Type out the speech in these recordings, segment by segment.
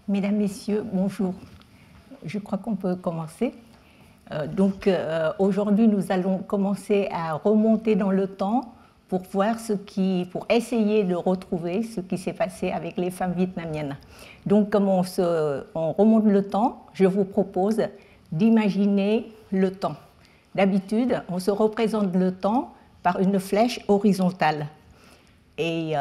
Mesdames, Messieurs, bonjour. Je crois qu'on peut commencer. Aujourd'hui, nous allons commencer à remonter dans le temps pour voir pour essayer de retrouver ce qui s'est passé avec les femmes vietnamiennes. Donc, comme on remonte le temps, je vous propose d'imaginer le temps. D'habitude, on se représente le temps par une flèche horizontale. Et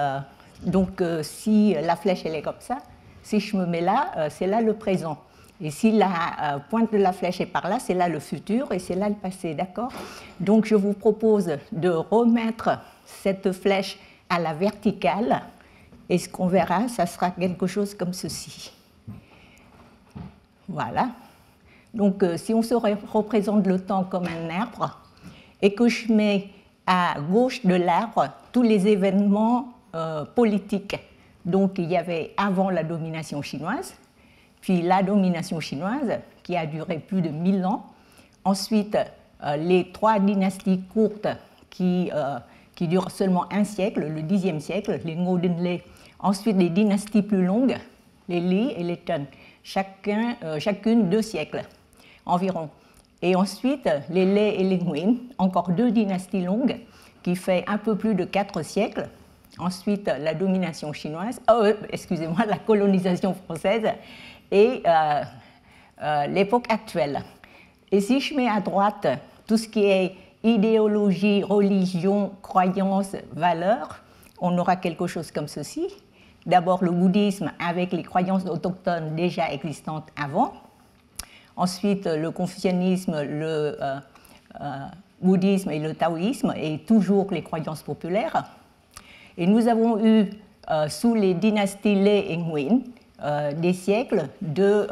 si la flèche elle est comme ça, si je me mets là, c'est là le présent. Et si la pointe de la flèche est par là, c'est là le futur et c'est là le passé, d'accord? Donc je vous propose de remettre cette flèche à la verticale et ce qu'on verra, ça sera quelque chose comme ceci. Voilà. Donc si on se représente le temps comme un arbre et que je mets à gauche de l'arbre tous les événements politiques. Donc il y avait avant la domination chinoise, puis la domination chinoise qui a duré plus de 1000 ans, ensuite les 3 dynasties courtes qui durent seulement un siècle, le 10e siècle, les Ngo-Dinh-Lê, ensuite les dynasties plus longues, les Lý et les Tần, chacune 2 siècles environ. Et ensuite les Lê et les Nguyen, encore 2 dynasties longues qui fait un peu plus de 4 siècles. Ensuite, la domination chinoise, la colonisation française et l'époque actuelle. Et si je mets à droite tout ce qui est idéologie, religion, croyance, valeurs, on aura quelque chose comme ceci. D'abord le bouddhisme avec les croyances autochtones déjà existantes avant. Ensuite, le confucianisme, le bouddhisme et le taoïsme et toujours les croyances populaires. Et nous avons eu, sous les dynasties Lê et Nguyen, des siècles de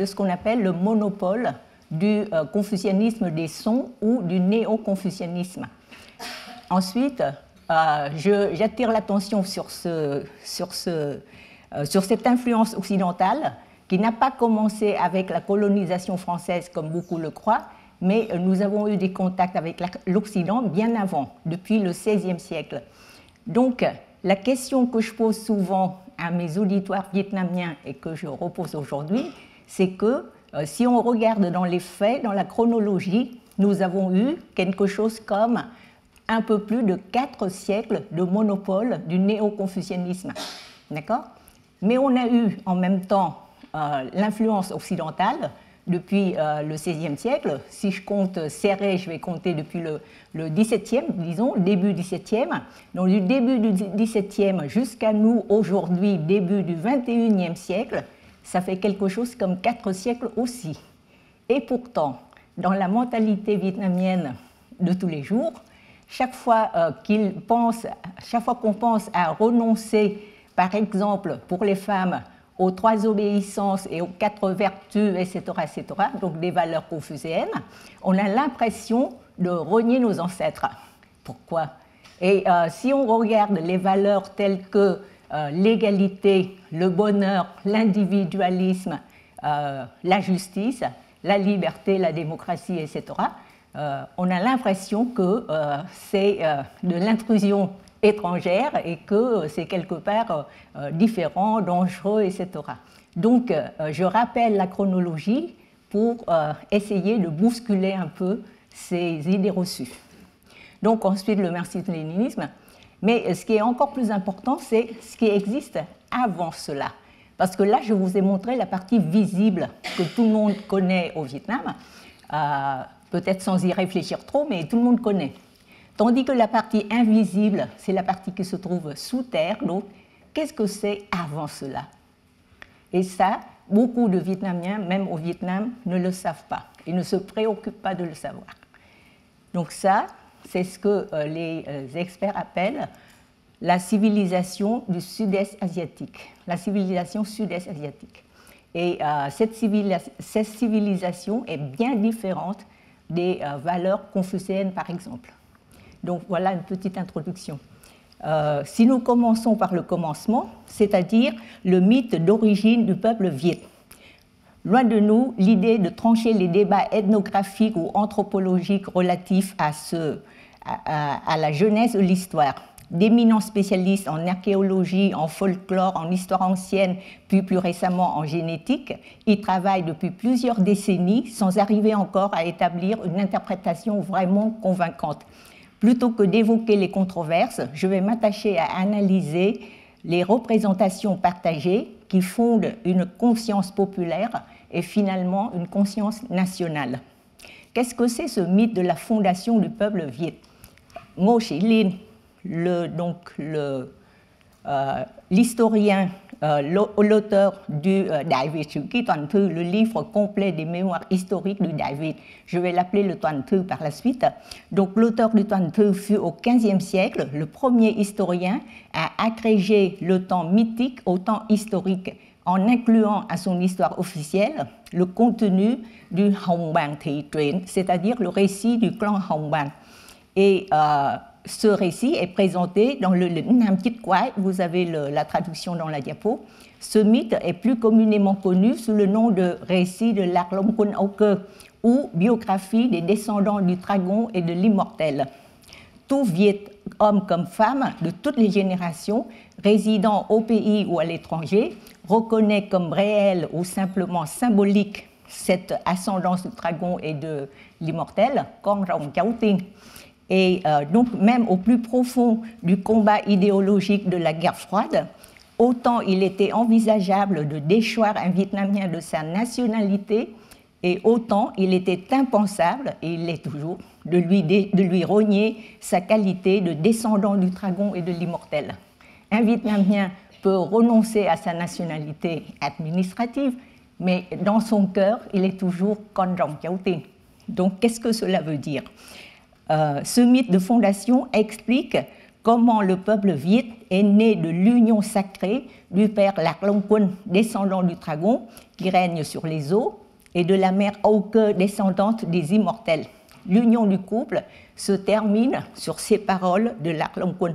ce qu'on appelle le monopole du confucianisme des Song ou du néo-confucianisme. Ensuite, j'attire l'attention sur cette influence occidentale qui n'a pas commencé avec la colonisation française comme beaucoup le croient, mais nous avons eu des contacts avec l'Occident bien avant, depuis le XVIe siècle. Donc, la question que je pose souvent à mes auditoires vietnamiens et que je repose aujourd'hui, c'est que si on regarde dans les faits, dans la chronologie, nous avons eu quelque chose comme un peu plus de 4 siècles de monopole du néo-confucianisme. D'accord? Mais on a eu en même temps l'influence occidentale depuis le XVIe siècle. Si je compte serré, je vais compter depuis le XVIIe, disons, début XVIIe. Donc du début du XVIIe jusqu'à nous, aujourd'hui, début du XXIe siècle, ça fait quelque chose comme 4 siècles aussi. Et pourtant, dans la mentalité vietnamienne de tous les jours, chaque fois qu'on pense à renoncer, par exemple, pour les femmes, aux 3 obéissances et aux 4 vertus, etc., donc des valeurs confucéennes, on a l'impression de renier nos ancêtres. Pourquoi? Et si on regarde les valeurs telles que l'égalité, le bonheur, l'individualisme, la justice, la liberté, la démocratie, etc., on a l'impression que c'est de l'intrusion étrangère et que c'est quelque part différent, dangereux, etc. Donc, je rappelle la chronologie pour essayer de bousculer un peu ces idées reçues. Donc, ensuite, le marxisme-léninisme. Mais ce qui est encore plus important, c'est ce qui existe avant cela. Parce que là, je vous ai montré la partie visible que tout le monde connaît au Vietnam, peut-être sans y réfléchir trop, mais tout le monde connaît. Tandis que la partie invisible, c'est la partie qui se trouve sous terre. Donc, qu'est-ce que c'est avant cela? Et ça, beaucoup de Vietnamiens, même au Vietnam, ne le savent pas. Ils ne se préoccupent pas de le savoir. Donc ça, c'est ce que les experts appellent la civilisation du sud-est asiatique. La civilisation sud-est asiatique. Et cette civilisation est bien différente des valeurs confucéennes, par exemple. Donc voilà une petite introduction. Si nous commençons par le commencement, c'est-à-dire le mythe d'origine du peuple viet. Loin de nous l'idée de trancher les débats ethnographiques ou anthropologiques relatifs à la genèse de l'histoire. d'éminents spécialistes en archéologie, en folklore, en histoire ancienne, puis plus récemment en génétique, y travaillent depuis plusieurs décennies sans arriver encore à établir une interprétation vraiment convaincante. Plutôt que d'évoquer les controverses, je vais m'attacher à analyser les représentations partagées qui fondent une conscience populaire et finalement une conscience nationale. Qu'est-ce que c'est ce mythe de la fondation du peuple Viet? Ngô Sĩ Liên, l'historien, l'auteur du Đại Việt Sử Ký Toàn Thư, le livre complet des mémoires historiques du Đại Việt, je vais l'appeler le Toàn Thư par la suite. Donc l'auteur du Toàn Thư fut au XVe siècle le premier historien à agréger le temps mythique au temps historique, en incluant à son histoire officielle le contenu du Hồng Bàng Thị Truyện, c'est-à-dire le récit du clan Hồng Bàng. Et ce récit est présenté dans le Nam Chit Quái, vous avez la traduction dans la diapo. Ce mythe est plus communément connu sous le nom de récit de Lạc Long Quân Âu Cơ ou biographie des descendants du dragon et de l'immortel. Tout Viet, hommes comme femmes, de toutes les générations, résidant au pays ou à l'étranger, reconnaît comme réelle ou simplement symbolique cette ascendance du dragon et de l'immortel, Con Rồng Cháu Tiên. Et donc même au plus profond du combat idéologique de la guerre froide, autant il était envisageable de déchoir un Vietnamien de sa nationalité, et autant il était impensable, et il l'est toujours, de lui rogner sa qualité de descendant du dragon et de l'immortel. Un Vietnamien peut renoncer à sa nationalité administrative, mais dans son cœur, il est toujours Con Rồng Cháu Tiên. Donc qu'est-ce que cela veut dire? Ce mythe de fondation explique comment le peuple Viet est né de l'union sacrée du père Lạc Long Quân, descendant du dragon, qui règne sur les eaux, et de la mère Âu Cơ, descendante des immortels. L'union du couple se termine sur ces paroles de Lạc Long Quân.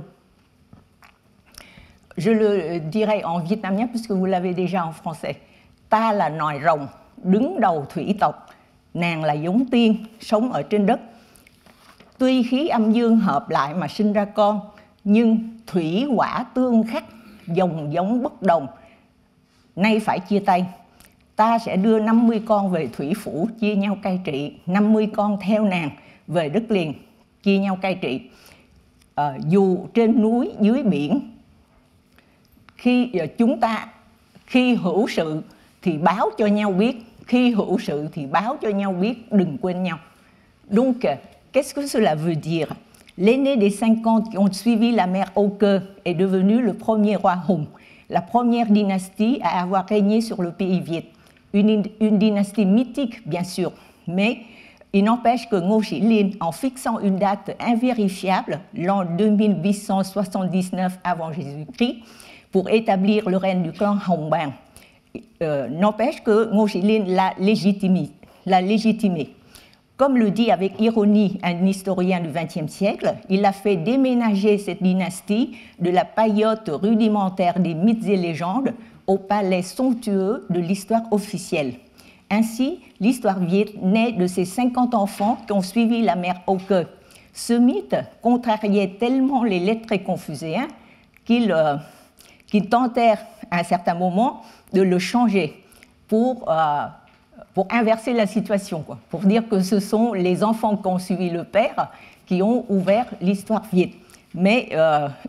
Je le dirai en vietnamien puisque vous l'avez déjà en français. Ta là nòi rồng, đứng đầu thủy tộc, nàng là giống tiên, sống ở trên đất. Tuy khí âm dương hợp lại mà sinh ra con, nhưng thủy hỏa tương khắc, dòng giống bất đồng. Nay phải chia tay. Ta sẽ đưa 50 con về thủy phủ chia nhau cai trị, 50 con theo nàng về đất liền chia nhau cai trị. Dù trên núi dưới biển, khi hữu sự thì báo cho nhau biết, khi hữu sự thì báo cho nhau biết, đừng quên nhau. Donc, qu'est-ce que cela veut dire? L'aîné des 50 qui ont suivi la mère Âu Cơ est devenu le premier roi Hùng, la première dynastie à avoir régné sur le pays Viet. Une dynastie mythique, bien sûr, mais il n'empêche que Ngô Sĩ Liên, en fixant une date invérifiable, l'an 2879 avant Jésus-Christ, pour établir le règne du clan Hồng Bàng, n'empêche que Ngô Sĩ Liên l'a légitimé. Comme le dit avec ironie un historien du XXe siècle, il a fait déménager cette dynastie de la paillote rudimentaire des mythes et légendes au palais somptueux de l'histoire officielle. Ainsi, l'histoire viet naît de ces 50 enfants qui ont suivi la mère Âu Cơ. Ce mythe contrariait tellement les lettrés confucéens qu'ils tentèrent à un certain moment de le changer pour inverser la situation, quoi, pour dire que ce sont les enfants qui ont suivi le père qui ont ouvert l'histoire viet. Mais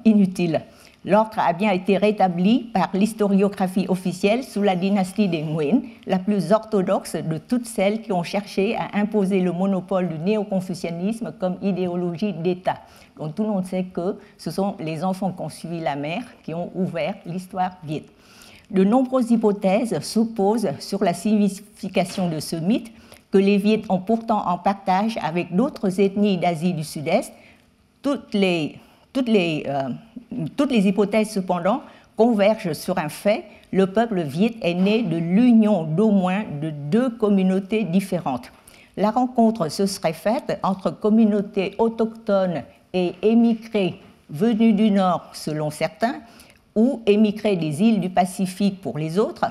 inutile. L'ordre a bien été rétabli par l'historiographie officielle sous la dynastie des Nguyen, la plus orthodoxe de toutes celles qui ont cherché à imposer le monopole du néo-confucianisme comme idéologie d'État. Donc tout le monde sait que ce sont les enfants qui ont suivi la mère qui ont ouvert l'histoire viet. De nombreuses hypothèses s'opposent sur la signification de ce mythe que les Viet ont pourtant en partage avec d'autres ethnies d'Asie du Sud-Est. Toutes les hypothèses, cependant, convergent sur un fait. Le peuple Viet est né de l'union d'au moins de deux communautés différentes. La rencontre se serait faite entre communautés autochtones et émigrés venus du Nord, selon certains, ou émigrés des îles du Pacifique pour les autres.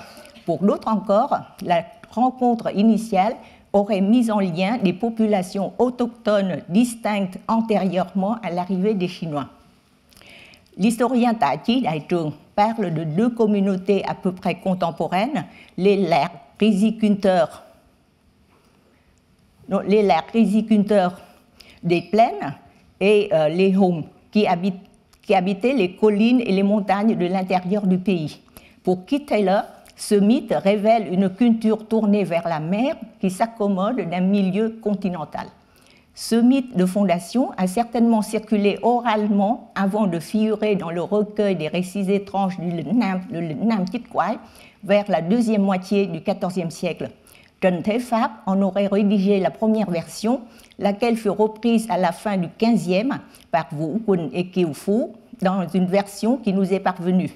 Pour d'autres encore, la rencontre initiale aurait mis en lien des populations autochtones distinctes antérieurement à l'arrivée des Chinois. L'historien Tạ Chí Đại Trường parle de deux communautés à peu près contemporaines, les Lạt riziculteurs des plaines et les Hùng qui habitaient les collines et les montagnes de l'intérieur du pays. Pour Keith Taylor, ce mythe révèle une culture tournée vers la mer qui s'accommode d'un milieu continental. Ce mythe de fondation a certainement circulé oralement avant de figurer dans le recueil des récits étranges du Nam Chit Quai vers la deuxième moitié du XIVe siècle. Trần Thế Pháp en aurait rédigé la première version, laquelle fut reprise à la fin du XVe par Vũ Quỳnh et Kiều Phú dans une version qui nous est parvenue.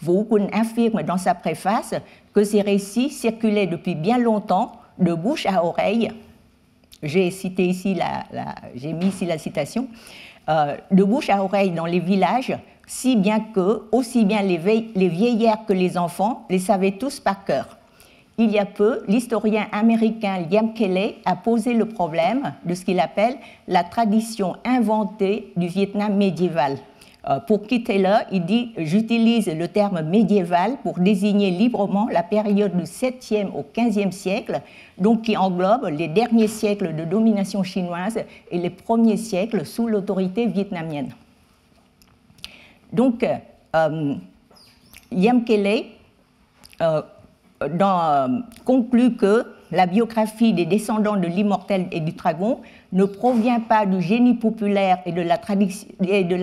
Vũ Quỳnh affirme dans sa préface que ces récits circulaient depuis bien longtemps de bouche à oreille. J'ai cité ici j'ai mis ici la citation, de bouche à oreille dans les villages, si bien que, aussi bien les vieillards que les enfants les savaient tous par cœur. Il y a peu, l'historien américain Liam Kelly a posé le problème de ce qu'il appelle la tradition inventée du Vietnam médiéval. Pour Keith Taylor, il dit « J'utilise le terme médiéval pour désigner librement la période du 7e au 15e siècle, donc qui englobe les derniers siècles de domination chinoise et les premiers siècles sous l'autorité vietnamienne. » Donc, Liam Kelly conclut que la biographie des descendants de l'immortel et du dragon ne provient pas du génie populaire et de la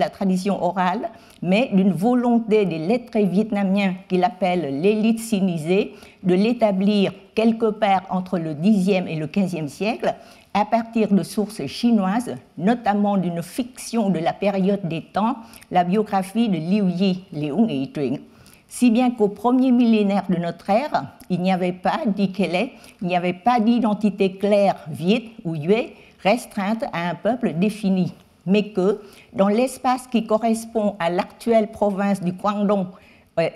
tradition orale, mais d'une volonté des lettrés vietnamiens qu'il appelle l'élite sinisée de l'établir quelque part entre le Xe et le XVe siècle à partir de sources chinoises, notamment d'une fiction de la période des temps, la biographie de Liu Yi, Liu Nghị Truyện. Si bien qu'au premier millénaire de notre ère, il n'y avait pas, dit Kelly, il n'y avait pas d'identité claire viet ou yue restreinte à un peuple défini, mais que, dans l'espace qui correspond à l'actuelle province du Guangdong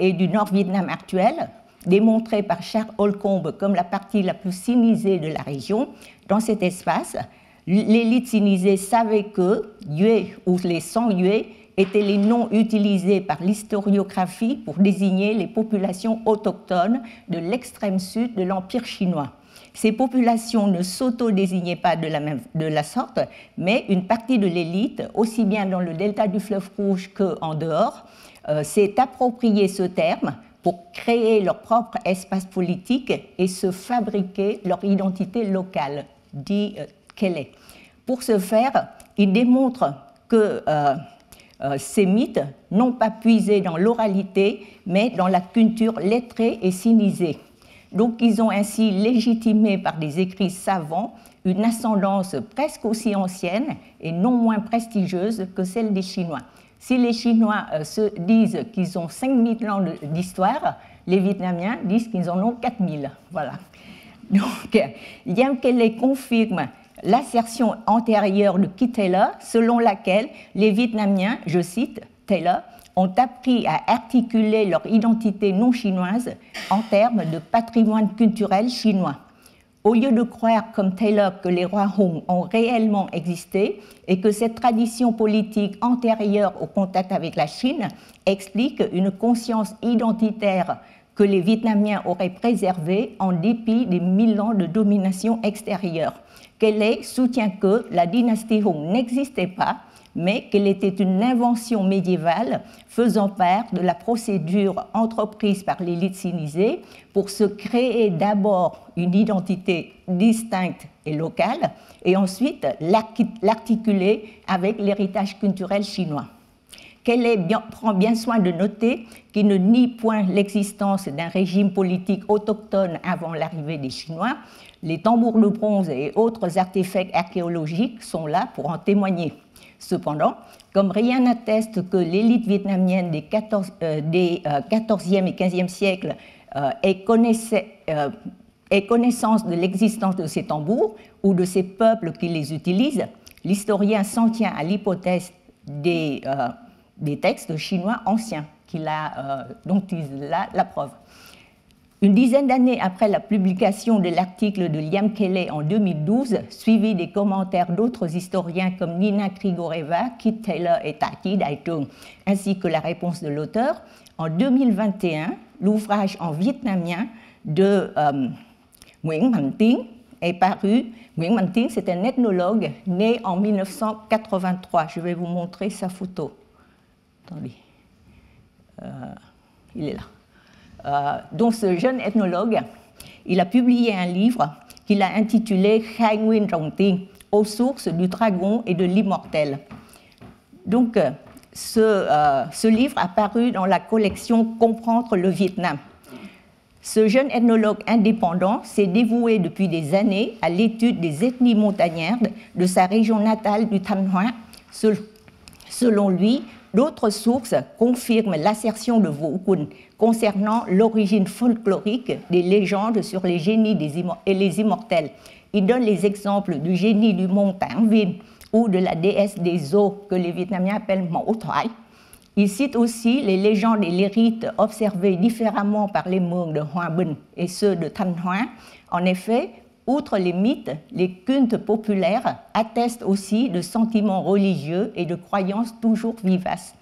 et du Nord-Vietnam actuel, démontré par Charles Holcomb comme la partie la plus sinisée de la région, dans cet espace, l'élite sinisée savait que yue ou les 100 yue étaient les noms utilisés par l'historiographie pour désigner les populations autochtones de l'extrême sud de l'Empire chinois. Ces populations ne s'auto-désignaient pas de la sorte, mais une partie de l'élite, aussi bien dans le delta du fleuve Rouge qu'en dehors, s'est approprié ce terme pour créer leur propre espace politique et se fabriquer leur identité locale, dit Kelly. Pour ce faire, il démontre que ces mythes n'ont pas puisé dans l'oralité, mais dans la culture lettrée et sinisée. Donc ils ont ainsi légitimé par des écrits savants une ascendance presque aussi ancienne et non moins prestigieuse que celle des Chinois. Si les Chinois se disent qu'ils ont 5000 ans d'histoire, les Vietnamiens disent qu'ils en ont 4000. Voilà. Donc, Liam Kelly confirme l'assertion antérieure de Keith Taylor, selon laquelle les Vietnamiens, je cite Taylor, ont appris à articuler leur identité non chinoise en termes de patrimoine culturel chinois. Au lieu de croire comme Taylor que les rois Hùng ont réellement existé et que cette tradition politique antérieure au contact avec la Chine explique une conscience identitaire que les Vietnamiens auraient préservée en dépit des 1000 ans de domination extérieure. Kelly soutient que la dynastie Hùng n'existait pas, mais qu'elle était une invention médiévale faisant part de la procédure entreprise par l'élite sinisée pour se créer d'abord une identité distincte et locale et ensuite l'articuler avec l'héritage culturel chinois. Kelly prend bien soin de noter qu'il ne nie point l'existence d'un régime politique autochtone avant l'arrivée des Chinois. Les tambours de bronze et autres artefacts archéologiques sont là pour en témoigner. Cependant, comme rien n'atteste que l'élite vietnamienne des 14e et 15e siècles ait connaissance de l'existence de ces tambours ou de ces peuples qui les utilisent, l'historien s'en tient à l'hypothèse des textes chinois anciens dont il a la preuve. Une dizaine d'années après la publication de l'article de Liam Kelly en 2012, suivi des commentaires d'autres historiens comme Nina Grigoreva, Kit Taylor et Taki Daitung, ainsi que la réponse de l'auteur, en 2021, l'ouvrage en vietnamien de Nguyễn Mạnh Tiến est paru. Nguyễn Mạnh Tiến, c'est un ethnologue né en 1983. Je vais vous montrer sa photo. Attendez. Il est là. Donc ce jeune ethnologue, il a publié un livre qu'il a intitulé Khai Nguyên Rồng Tiên, aux sources du dragon et de l'immortel. Donc ce livre a paru dans la collection Comprendre le Vietnam. Ce jeune ethnologue indépendant s'est dévoué depuis des années à l'étude des ethnies montagnardes de sa région natale du Thanh Hóa. Selon lui, d'autres sources confirment l'assertion de Vũ Quỳnh concernant l'origine folklorique des légendes sur les génies et les immortels. Il donne les exemples du génie du mont Tản Viên ou de la déesse des eaux que les Vietnamiens appellent Mẫu Thoại. Il cite aussi les légendes et les rites observés différemment par les Hmong de Hòa Bình et ceux de Thanh Hóa. En effet, outre les mythes, les cultes populaires attestent aussi de sentiments religieux et de croyances toujours vivaces.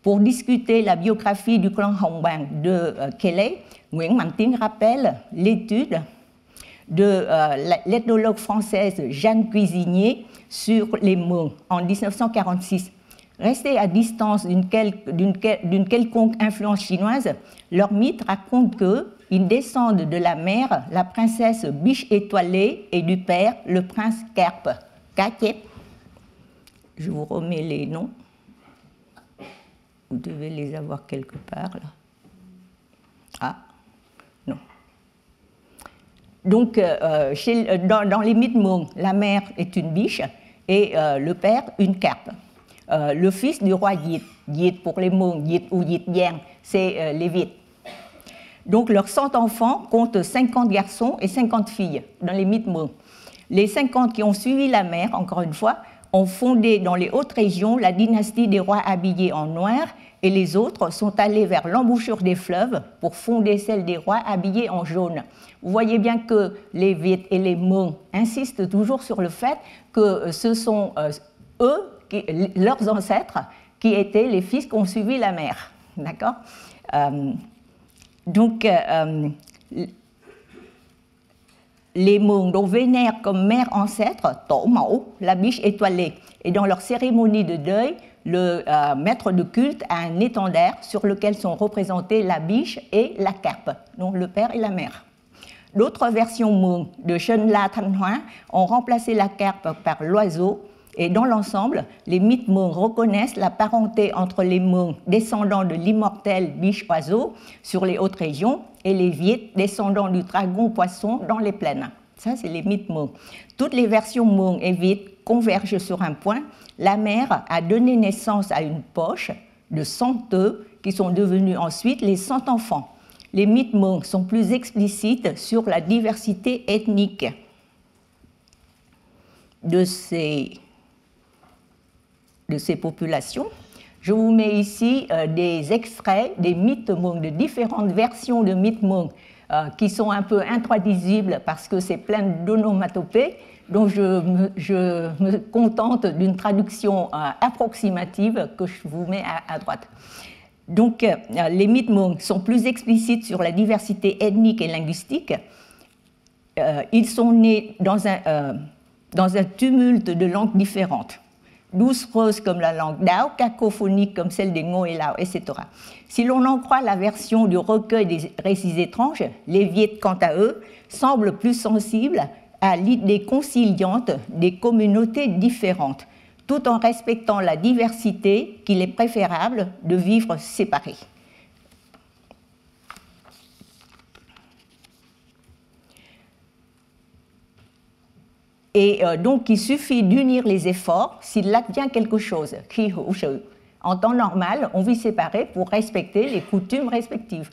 Pour discuter la biographie du clan Hồng Bàng de Kelly, Nguyễn Mạnh Tiến rappelle l'étude de l'ethnologue française Jeanne Cuisinier sur les Hmong en 1946. Restés à distance d'une quelconque influence chinoise, leur mythe raconte qu'ils descendent de la mère, la princesse Biche Étoilée, et du père, le prince Carpe. Kakep. Je vous remets les noms. Vous devez les avoir quelque part, là. Ah, non. Donc, dans les mythes Hmong, la mère est une biche et le père, une carpe. Le fils du roi Yit, Yit pour les Hmong, Yit ou Yit Yang, c'est les Viet. Donc leurs 100 enfants comptent 50 garçons et 50 filles dans les mythes Hmong. Les 50 qui ont suivi la mère, encore une fois, ont fondé dans les hautes régions la dynastie des rois habillés en noir, et les autres sont allés vers l'embouchure des fleuves pour fonder celle des rois habillés en jaune. Vous voyez bien que les Viet et les Hmong insistent toujours sur le fait que ce sont eux, leurs ancêtres, qui étaient les fils qui ont suivi la mère. D'accord ? Les Hmong donc vénèrent comme mère ancêtre Tổ Mẫu, la biche étoilée. Et dans leur cérémonie de deuil, le maître de culte a un étendard sur lequel sont représentés la biche et la carpe, donc le père et la mère. D'autres versions Hmong de Sơn La Thanh Hóa ont remplacé la carpe par l'oiseau. Et dans l'ensemble, les mythes Hmong reconnaissent la parenté entre les Hmong, descendants de l'immortel biche-oiseau sur les hautes régions, et les Viet, descendants du dragon-poisson dans les plaines. Ça, c'est les mythes Hmong. Toutes les versions Hmong et Viet convergent sur un point. La mère a donné naissance à une poche de 100 œufs qui sont devenus ensuite les 100 enfants. Les mythes Hmong sont plus explicites sur la diversité ethnique de ces populations. Je vous mets ici des extraits des mythes Hmong, de différentes versions de mythes Hmong qui sont un peu intraduisibles parce que c'est plein d'onomatopées, donc je me contente d'une traduction approximative que je vous mets à droite. Donc les mythes Hmong sont plus explicites sur la diversité ethnique et linguistique. Ils sont nés dans un tumulte de langues différentes. Doucereuses comme la langue Dao, cacophonique comme celle des Ngo et Lao, etc. Si l'on en croit la version du recueil des récits étranges, les Viet, quant à eux, semblent plus sensibles à l'idée conciliante des communautés différentes, tout en respectant la diversité qu'il est préférable de vivre séparés. Et donc, il suffit d'unir les efforts s'il advient quelque chose. En temps normal, on vit séparés pour respecter les coutumes respectives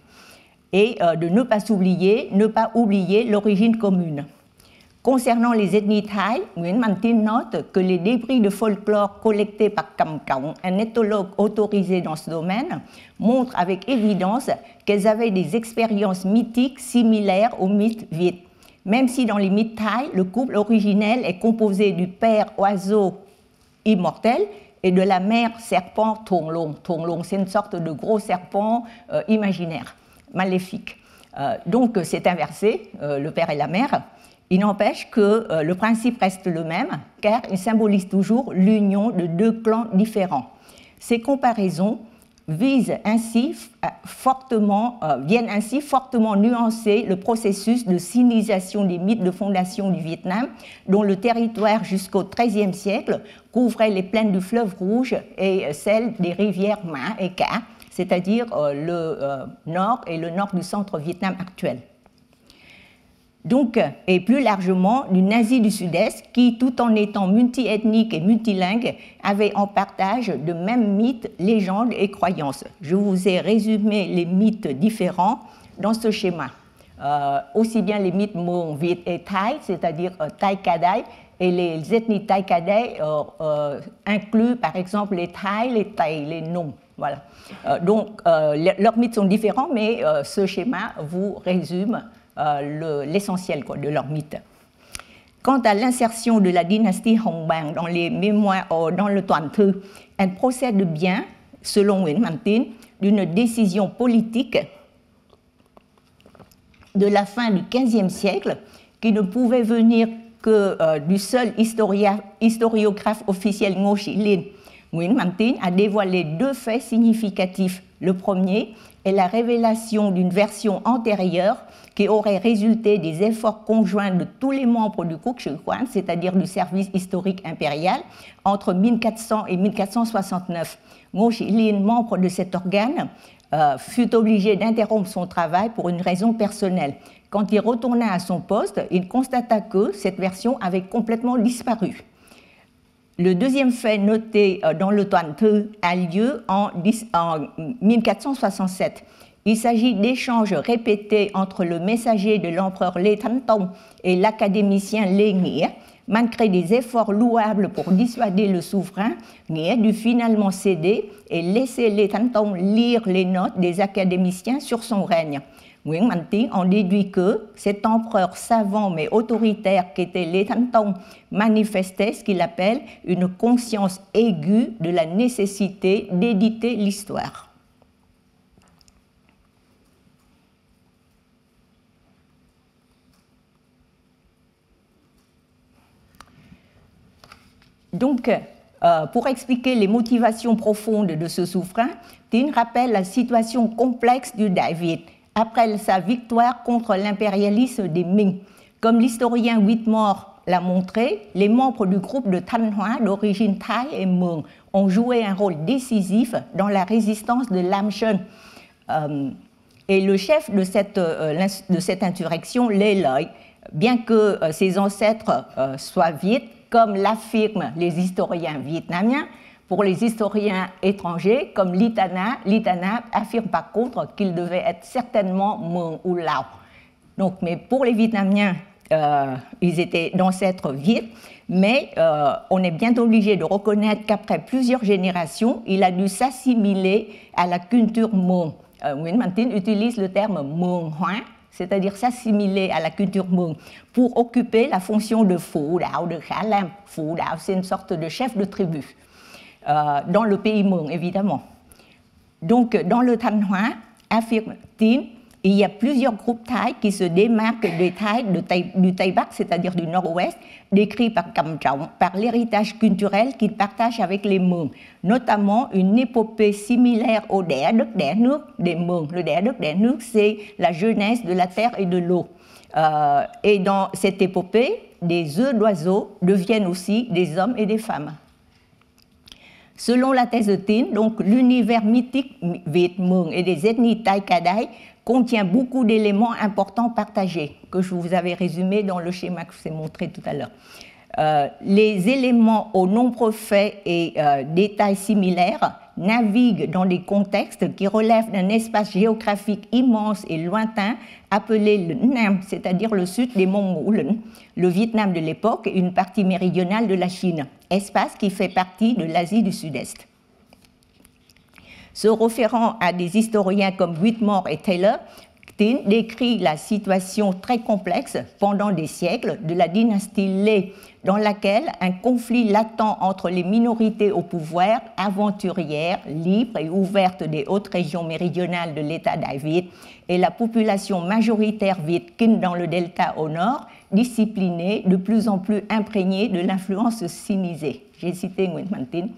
et de ne pas oublier l'origine commune. Concernant les ethnies thaï, Nguyễn Mạnh Tín note que les débris de folklore collectés par Cam Cộng, un ethnologue autorisé dans ce domaine, montrent avec évidence qu'elles avaient des expériences mythiques similaires aux mythes viet. Même si dans les mythes thaïs, le couple originel est composé du père oiseau immortel et de la mère serpent Thong Long. Thong Long, c'est une sorte de gros serpent imaginaire, maléfique. Donc c'est inversé, le père et la mère. Il n'empêche que le principe reste le même, car il symbolise toujours l'union de deux clans différents. Ces comparaisons viennent ainsi fortement nuancer le processus de sinisation des mythes de fondation du Vietnam, dont le territoire jusqu'au XIIIe siècle couvrait les plaines du fleuve Rouge et celles des rivières Ma et Ca, c'est-à-dire le nord et le nord du centre Vietnam actuel. Donc, et plus largement, d'une Asie du Sud-Est qui, tout en étant multiethnique et multilingue, avait en partage de mêmes mythes, légendes et croyances. Je vous ai résumé les mythes différents dans ce schéma. Aussi bien les mythes Mường, Viet et Thaï, c'est-à-dire Thaï Kadai, et les ethnies Thaï Kadai incluent par exemple les Thaï, les Thaï, les Nông. Voilà. Donc, leurs mythes sont différents, mais ce schéma vous résume l'essentiel de leur mythe. Quant à l'insertion de la dynastie Hồng Bàng dans les mémoires, dans le Toàn Thư, elle procède bien, selon Nguyễn Mạnh Tín, d'une décision politique de la fin du XVe siècle qui ne pouvait venir que du seul historiographe officiel Ngô Sĩ Liên. Nguyễn Mạnh Tín a dévoilé deux faits significatifs. Le premier est la révélation d'une version antérieure qui aurait résulté des efforts conjoints de tous les membres du Quốc sử Quán, c'est-à-dire du service historique impérial, entre 1400 et 1469. Ngô Sĩ Liên, membre de cet organe, fut obligé d'interrompre son travail pour une raison personnelle. Quand il retourna à son poste, il constata que cette version avait complètement disparu. Le deuxième fait noté dans le Toàn Thư a lieu en 1467. Il s'agit d'échanges répétés entre le messager de l'empereur Lê Thánh Tông et l'académicien Lê Nghĩa. Malgré des efforts louables pour dissuader le souverain, Nghĩa dut finalement céder et laisser Lê Thánh Tông lire les notes des académiciens sur son règne. Nguyễn Mạnh Tín en déduit que cet empereur savant mais autoritaire qu'était Lê Thánh Tông manifestait ce qu'il appelle une conscience aiguë de la nécessité d'éditer l'histoire. Donc, pour expliquer les motivations profondes de ce souverain, Tín rappelle la situation complexe du Đại Việt après sa victoire contre l'impérialisme des Ming. Comme l'historien Whitmore l'a montré, les membres du groupe de Thanh Hóa d'origine thaï et Mường ont joué un rôle décisif dans la résistance de Lam Sơn. Et le chef de cette insurrection, Lê Lợi, bien que ses ancêtres soient viet, comme l'affirment les historiens vietnamiens, pour les historiens étrangers, comme Litana affirme par contre qu'il devait être certainement Mường ou Lao. Donc, mais pour les Vietnamiens, ils étaient d'ancêtres viet, mais on est bien obligé de reconnaître qu'après plusieurs générations, il a dû s'assimiler à la culture Mường. Nguyễn Mạnh Tín utilise le terme Mường Hóa, c'est-à-dire s'assimiler à la culture Mường, pour occuper la fonction de Phụ Đạo de Khả Lam. Phụ Đạo, c'est une sorte de chef de tribu, dans le pays Mường, évidemment. Donc, dans le Thanh Hóa, affirme Tín, il y a plusieurs groupes thaïs qui se démarquent des Thaïs du Tây Bắc, c'est-à-dire du Nord-Ouest, décrits par Cam Trọng, par l'héritage culturel qu'ils partagent avec les Mường, notamment une épopée similaire au Đẻ đất đẻ nước des Mường. Le Đẻ đất đẻ nước, c'est la jeunesse de la terre et de l'eau. Et dans cette épopée, des œufs d'oiseaux deviennent aussi des hommes et des femmes. Selon la thèse de Tín, donc l'univers mythique Viet Mường et des ethnies Thaï Kadai contient beaucoup d'éléments importants partagés, que je vous avais résumés dans le schéma que je vous ai montré tout à l'heure. Les éléments aux nombreux faits et détails similaires naviguent dans des contextes qui relèvent d'un espace géographique immense et lointain appelé le Nam, c'est-à-dire le sud des Mongols, le Vietnam de l'époque et une partie méridionale de la Chine, espace qui fait partie de l'Asie du Sud-Est. Se référant à des historiens comme Whitmore et Taylor, Tin décrit la situation très complexe pendant des siècles de la dynastie Lê, dans laquelle un conflit latent entre les minorités au pouvoir, aventurières, libres et ouvertes des hautes régions méridionales de l'État Đại Việt, et la population majoritaire Viet Kinh dans le delta au nord, disciplinée, de plus en plus imprégnée de l'influence sinisée. J'ai cité Nguyễn Mạnh Tin.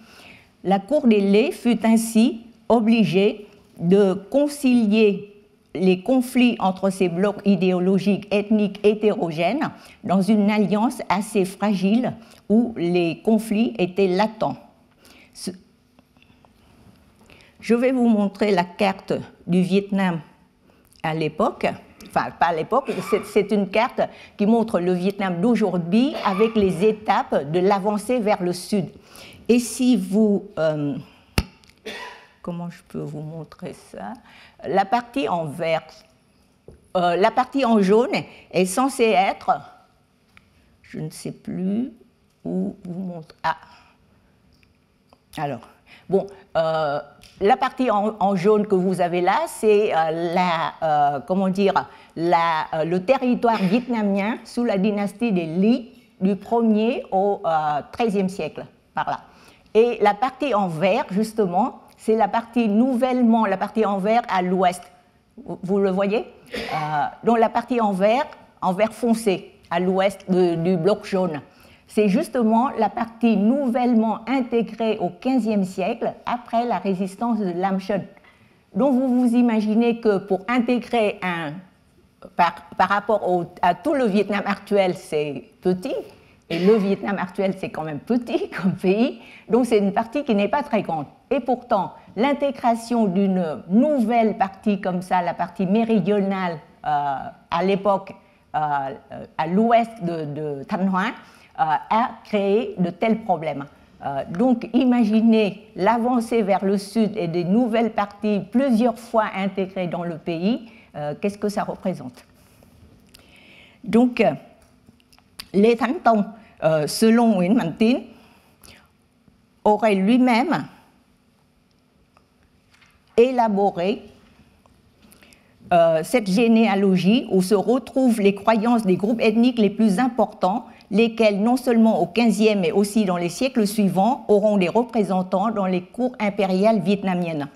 La cour des Lê fut ainsi obligée de concilier les conflits entre ces blocs idéologiques ethniques hétérogènes dans une alliance assez fragile où les conflits étaient latents. Je vais vous montrer la carte du Vietnam à l'époque, enfin pas à l'époque, c'est une carte qui montre le Vietnam d'aujourd'hui avec les étapes de l'avancée vers le sud. Et si vous... comment je peux vous montrer ça? La partie en vert, la partie en jaune est censée être, je ne sais plus où vous montre. Ah, alors, bon, la partie en jaune que vous avez là, c'est comment dire, le territoire vietnamien sous la dynastie des Lý du 1er au XIIIe siècle, par là. Et la partie en vert, justement, c'est la partie nouvellement, la partie en vert à l'ouest. Vous le voyez? Donc la partie en vert foncé, à l'ouest du bloc jaune. C'est justement la partie nouvellement intégrée au XVe siècle, après la résistance de Lam Son. Donc vous vous imaginez que pour intégrer par rapport à tout le Vietnam actuel, c'est petit, et le Vietnam actuel, c'est quand même petit comme pays, donc c'est une partie qui n'est pas très grande. Et pourtant, l'intégration d'une nouvelle partie comme ça, la partie méridionale à l'époque, à l'ouest de Thanh Hóa, a créé de tels problèmes. Donc imaginez l'avancée vers le sud et des nouvelles parties plusieurs fois intégrées dans le pays, qu'est-ce que ça représente? Donc, Lê Thánh Tông, selon Nguyễn Mạnh Tin, aurait lui-même élaboré cette généalogie où se retrouvent les croyances des groupes ethniques les plus importants, lesquels non seulement au XVe mais aussi dans les siècles suivants auront des représentants dans les cours impériales vietnamiennes.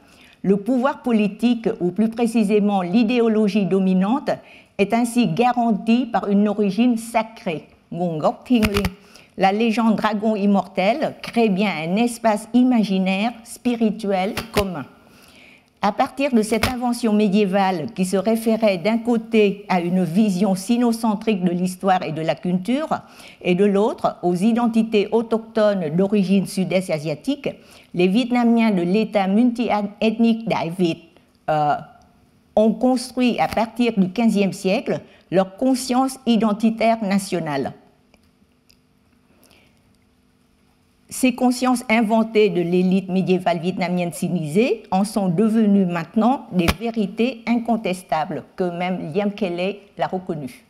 Le pouvoir politique, ou plus précisément l'idéologie dominante, est ainsi garanti par une origine sacrée. Nguồn gốc thiêng liêng. La légende dragon immortel crée bien un espace imaginaire, spirituel, commun. À partir de cette invention médiévale qui se référait d'un côté à une vision sinocentrique de l'histoire et de la culture, et de l'autre aux identités autochtones d'origine sud-est asiatique, les Vietnamiens de l'État multi-ethnique Đại Việt ont construit à partir du XVe siècle leur conscience identitaire nationale. Ces consciences inventées de l'élite médiévale vietnamienne sinisée en sont devenues maintenant des vérités incontestables, que même Liam Kelly l'a reconnu.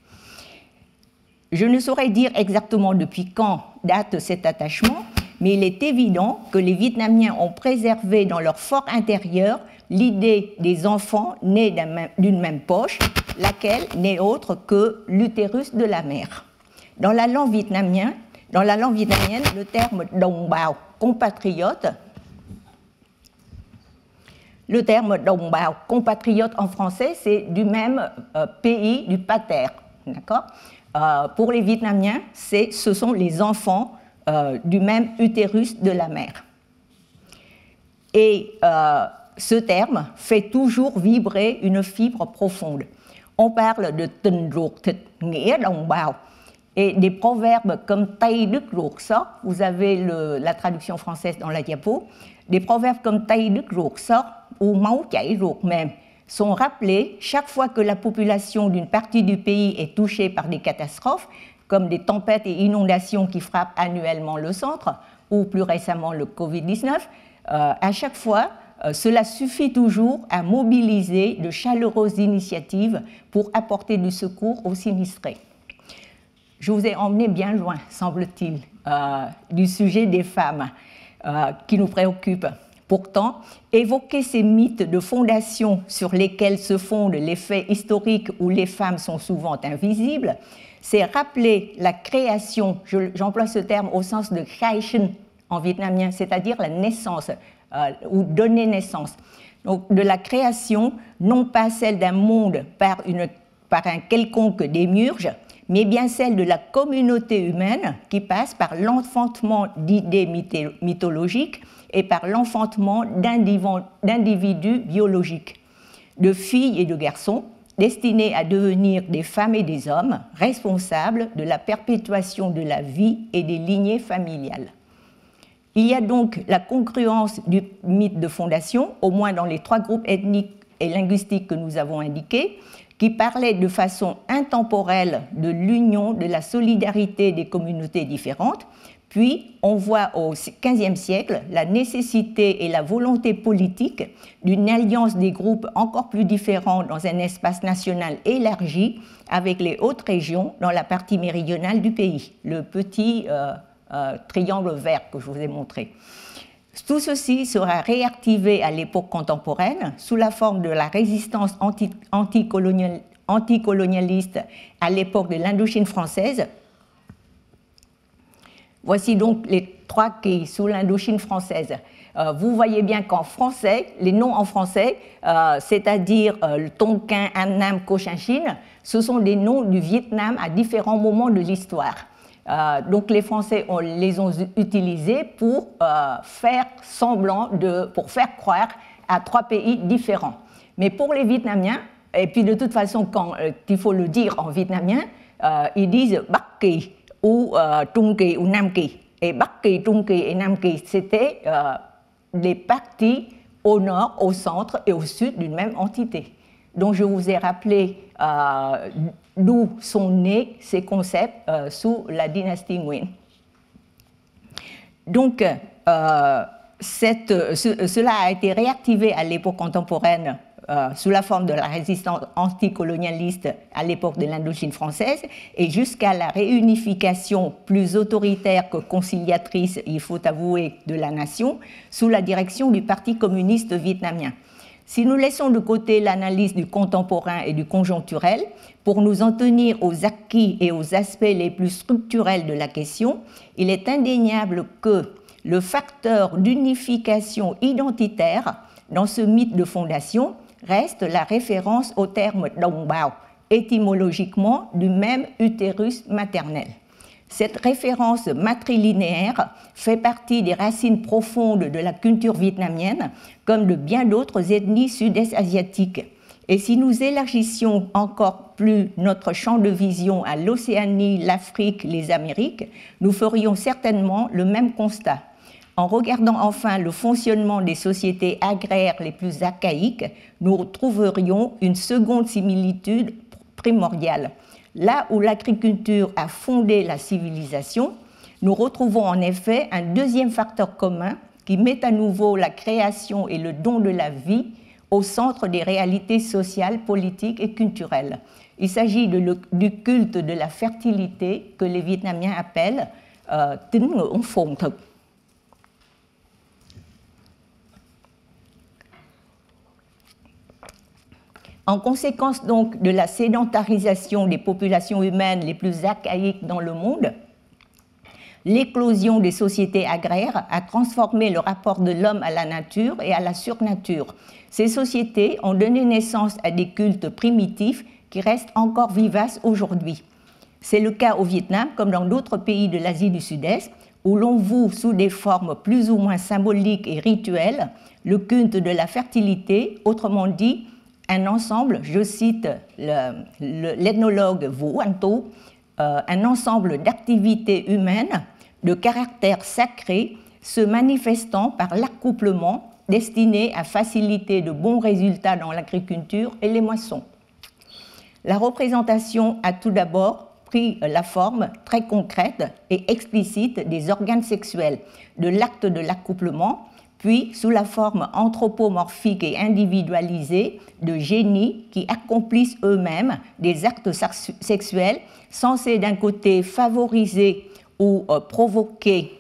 Je ne saurais dire exactement depuis quand date cet attachement, mais il est évident que les Vietnamiens ont préservé dans leur fort intérieur l'idée des enfants nés d'une même poche, laquelle n'est autre que l'utérus de la mère. Dans la langue vietnamienne, le terme đồng bào, compatriote, le terme đồng bào, compatriote en français, c'est du même pays du pater. D'accord ? Pour les Vietnamiens, ce sont les enfants du même utérus de la mère. Et ce terme fait toujours vibrer une fibre profonde. On parle de tình ruột thịt nghĩa đồng bào. Et des proverbes comme Tay Đức Ruột Sót, vous avez la traduction française dans la diapo, des proverbes comme Tay Đức Ruột Sót ou Máu chảy ruột mềm sont rappelés chaque fois que la population d'une partie du pays est touchée par des catastrophes, comme des tempêtes et inondations qui frappent annuellement le centre, ou plus récemment le Covid-19, à chaque fois, cela suffit toujours à mobiliser de chaleureuses initiatives pour apporter du secours aux sinistrés. Je vous ai emmené bien loin, semble-t-il, du sujet des femmes qui nous préoccupe. Pourtant, évoquer ces mythes de fondation sur lesquels se fondent les faits historiques où les femmes sont souvent invisibles, c'est rappeler la création, j'emploie ce terme au sens de khai-sinh en vietnamien, c'est-à-dire la naissance ou donner naissance. Donc, de la création, non pas celle d'un monde par un quelconque démiurge, mais bien celle de la communauté humaine qui passe par l'enfantement d'idées mythologiques et par l'enfantement d'individus biologiques, de filles et de garçons destinés à devenir des femmes et des hommes responsables de la perpétuation de la vie et des lignées familiales. Il y a donc la congruence du mythe de fondation, au moins dans les 3 groupes ethniques et linguistiques que nous avons indiqués, qui parlaient de façon intemporelle de l'union, de la solidarité des communautés différentes. Puis, on voit au XVe siècle la nécessité et la volonté politique d'une alliance des groupes encore plus différents dans un espace national élargi avec les hautes régions dans la partie méridionale du pays, le petit triangle vert que je vous ai montré. Tout ceci sera réactivé à l'époque contemporaine sous la forme de la résistance anticolonialiste à l'époque de l'Indochine française. Voici donc les 3 quais sous l'Indochine française. Vous voyez bien qu'en français, les noms en français, c'est-à-dire le Tonkin, An Nam, Cochinchine, ce sont des noms du Vietnam à différents moments de l'histoire. Donc les Français les ont utilisés pour faire semblant pour faire croire à 3 pays différents. Mais pour les Vietnamiens, et puis de toute façon, quand il faut le dire en vietnamien, ils disent Bắc Kỳ ou Trung Kỳ ou Nam Kỳ. Et Bắc Kỳ, Trung Kỳ et Nam Kỳ, c'était les parties au nord, au centre et au sud d'une même entité. Donc je vous ai rappelé d'où sont nés ces concepts sous la dynastie Nguyen. Donc, cela a été réactivé à l'époque contemporaine sous la forme de la résistance anticolonialiste à l'époque de l'Indochine française et jusqu'à la réunification plus autoritaire que conciliatrice, il faut avouer, de la nation sous la direction du Parti communiste vietnamien. Si nous laissons de côté l'analyse du contemporain et du conjoncturel, pour nous en tenir aux acquis et aux aspects les plus structurels de la question, il est indéniable que le facteur d'unification identitaire dans ce mythe de fondation reste la référence au terme Đồng Bào, étymologiquement du même utérus maternel. Cette référence matrilinéaire fait partie des racines profondes de la culture vietnamienne, comme de bien d'autres ethnies sud-est asiatiques. Et si nous élargissions encore plus notre champ de vision à l'Océanie, l'Afrique, les Amériques, nous ferions certainement le même constat. En regardant enfin le fonctionnement des sociétés agraires les plus archaïques, nous trouverions une seconde similitude primordiale. Là où l'agriculture a fondé la civilisation, nous retrouvons en effet un deuxième facteur commun qui met à nouveau la création et le don de la vie au centre des réalités sociales, politiques et culturelles. Il s'agit du culte de la fertilité que les Vietnamiens appellent tín ngưỡng phồn thực. En conséquence donc de la sédentarisation des populations humaines les plus archaïques dans le monde, l'éclosion des sociétés agraires a transformé le rapport de l'homme à la nature et à la surnature. Ces sociétés ont donné naissance à des cultes primitifs qui restent encore vivaces aujourd'hui. C'est le cas au Vietnam comme dans d'autres pays de l'Asie du Sud-Est, où l'on voue sous des formes plus ou moins symboliques et rituelles le culte de la fertilité, autrement dit, un ensemble, je cite l'ethnologue Vũ Anh Tu, un ensemble d'activités humaines de caractère sacré se manifestant par l'accouplement destiné à faciliter de bons résultats dans l'agriculture et les moissons. La représentation a tout d'abord pris la forme très concrète et explicite des organes sexuels, de l'acte de l'accouplement, puis sous la forme anthropomorphique et individualisée de génies qui accomplissent eux-mêmes des actes sexuels censés d'un côté favoriser ou provoquer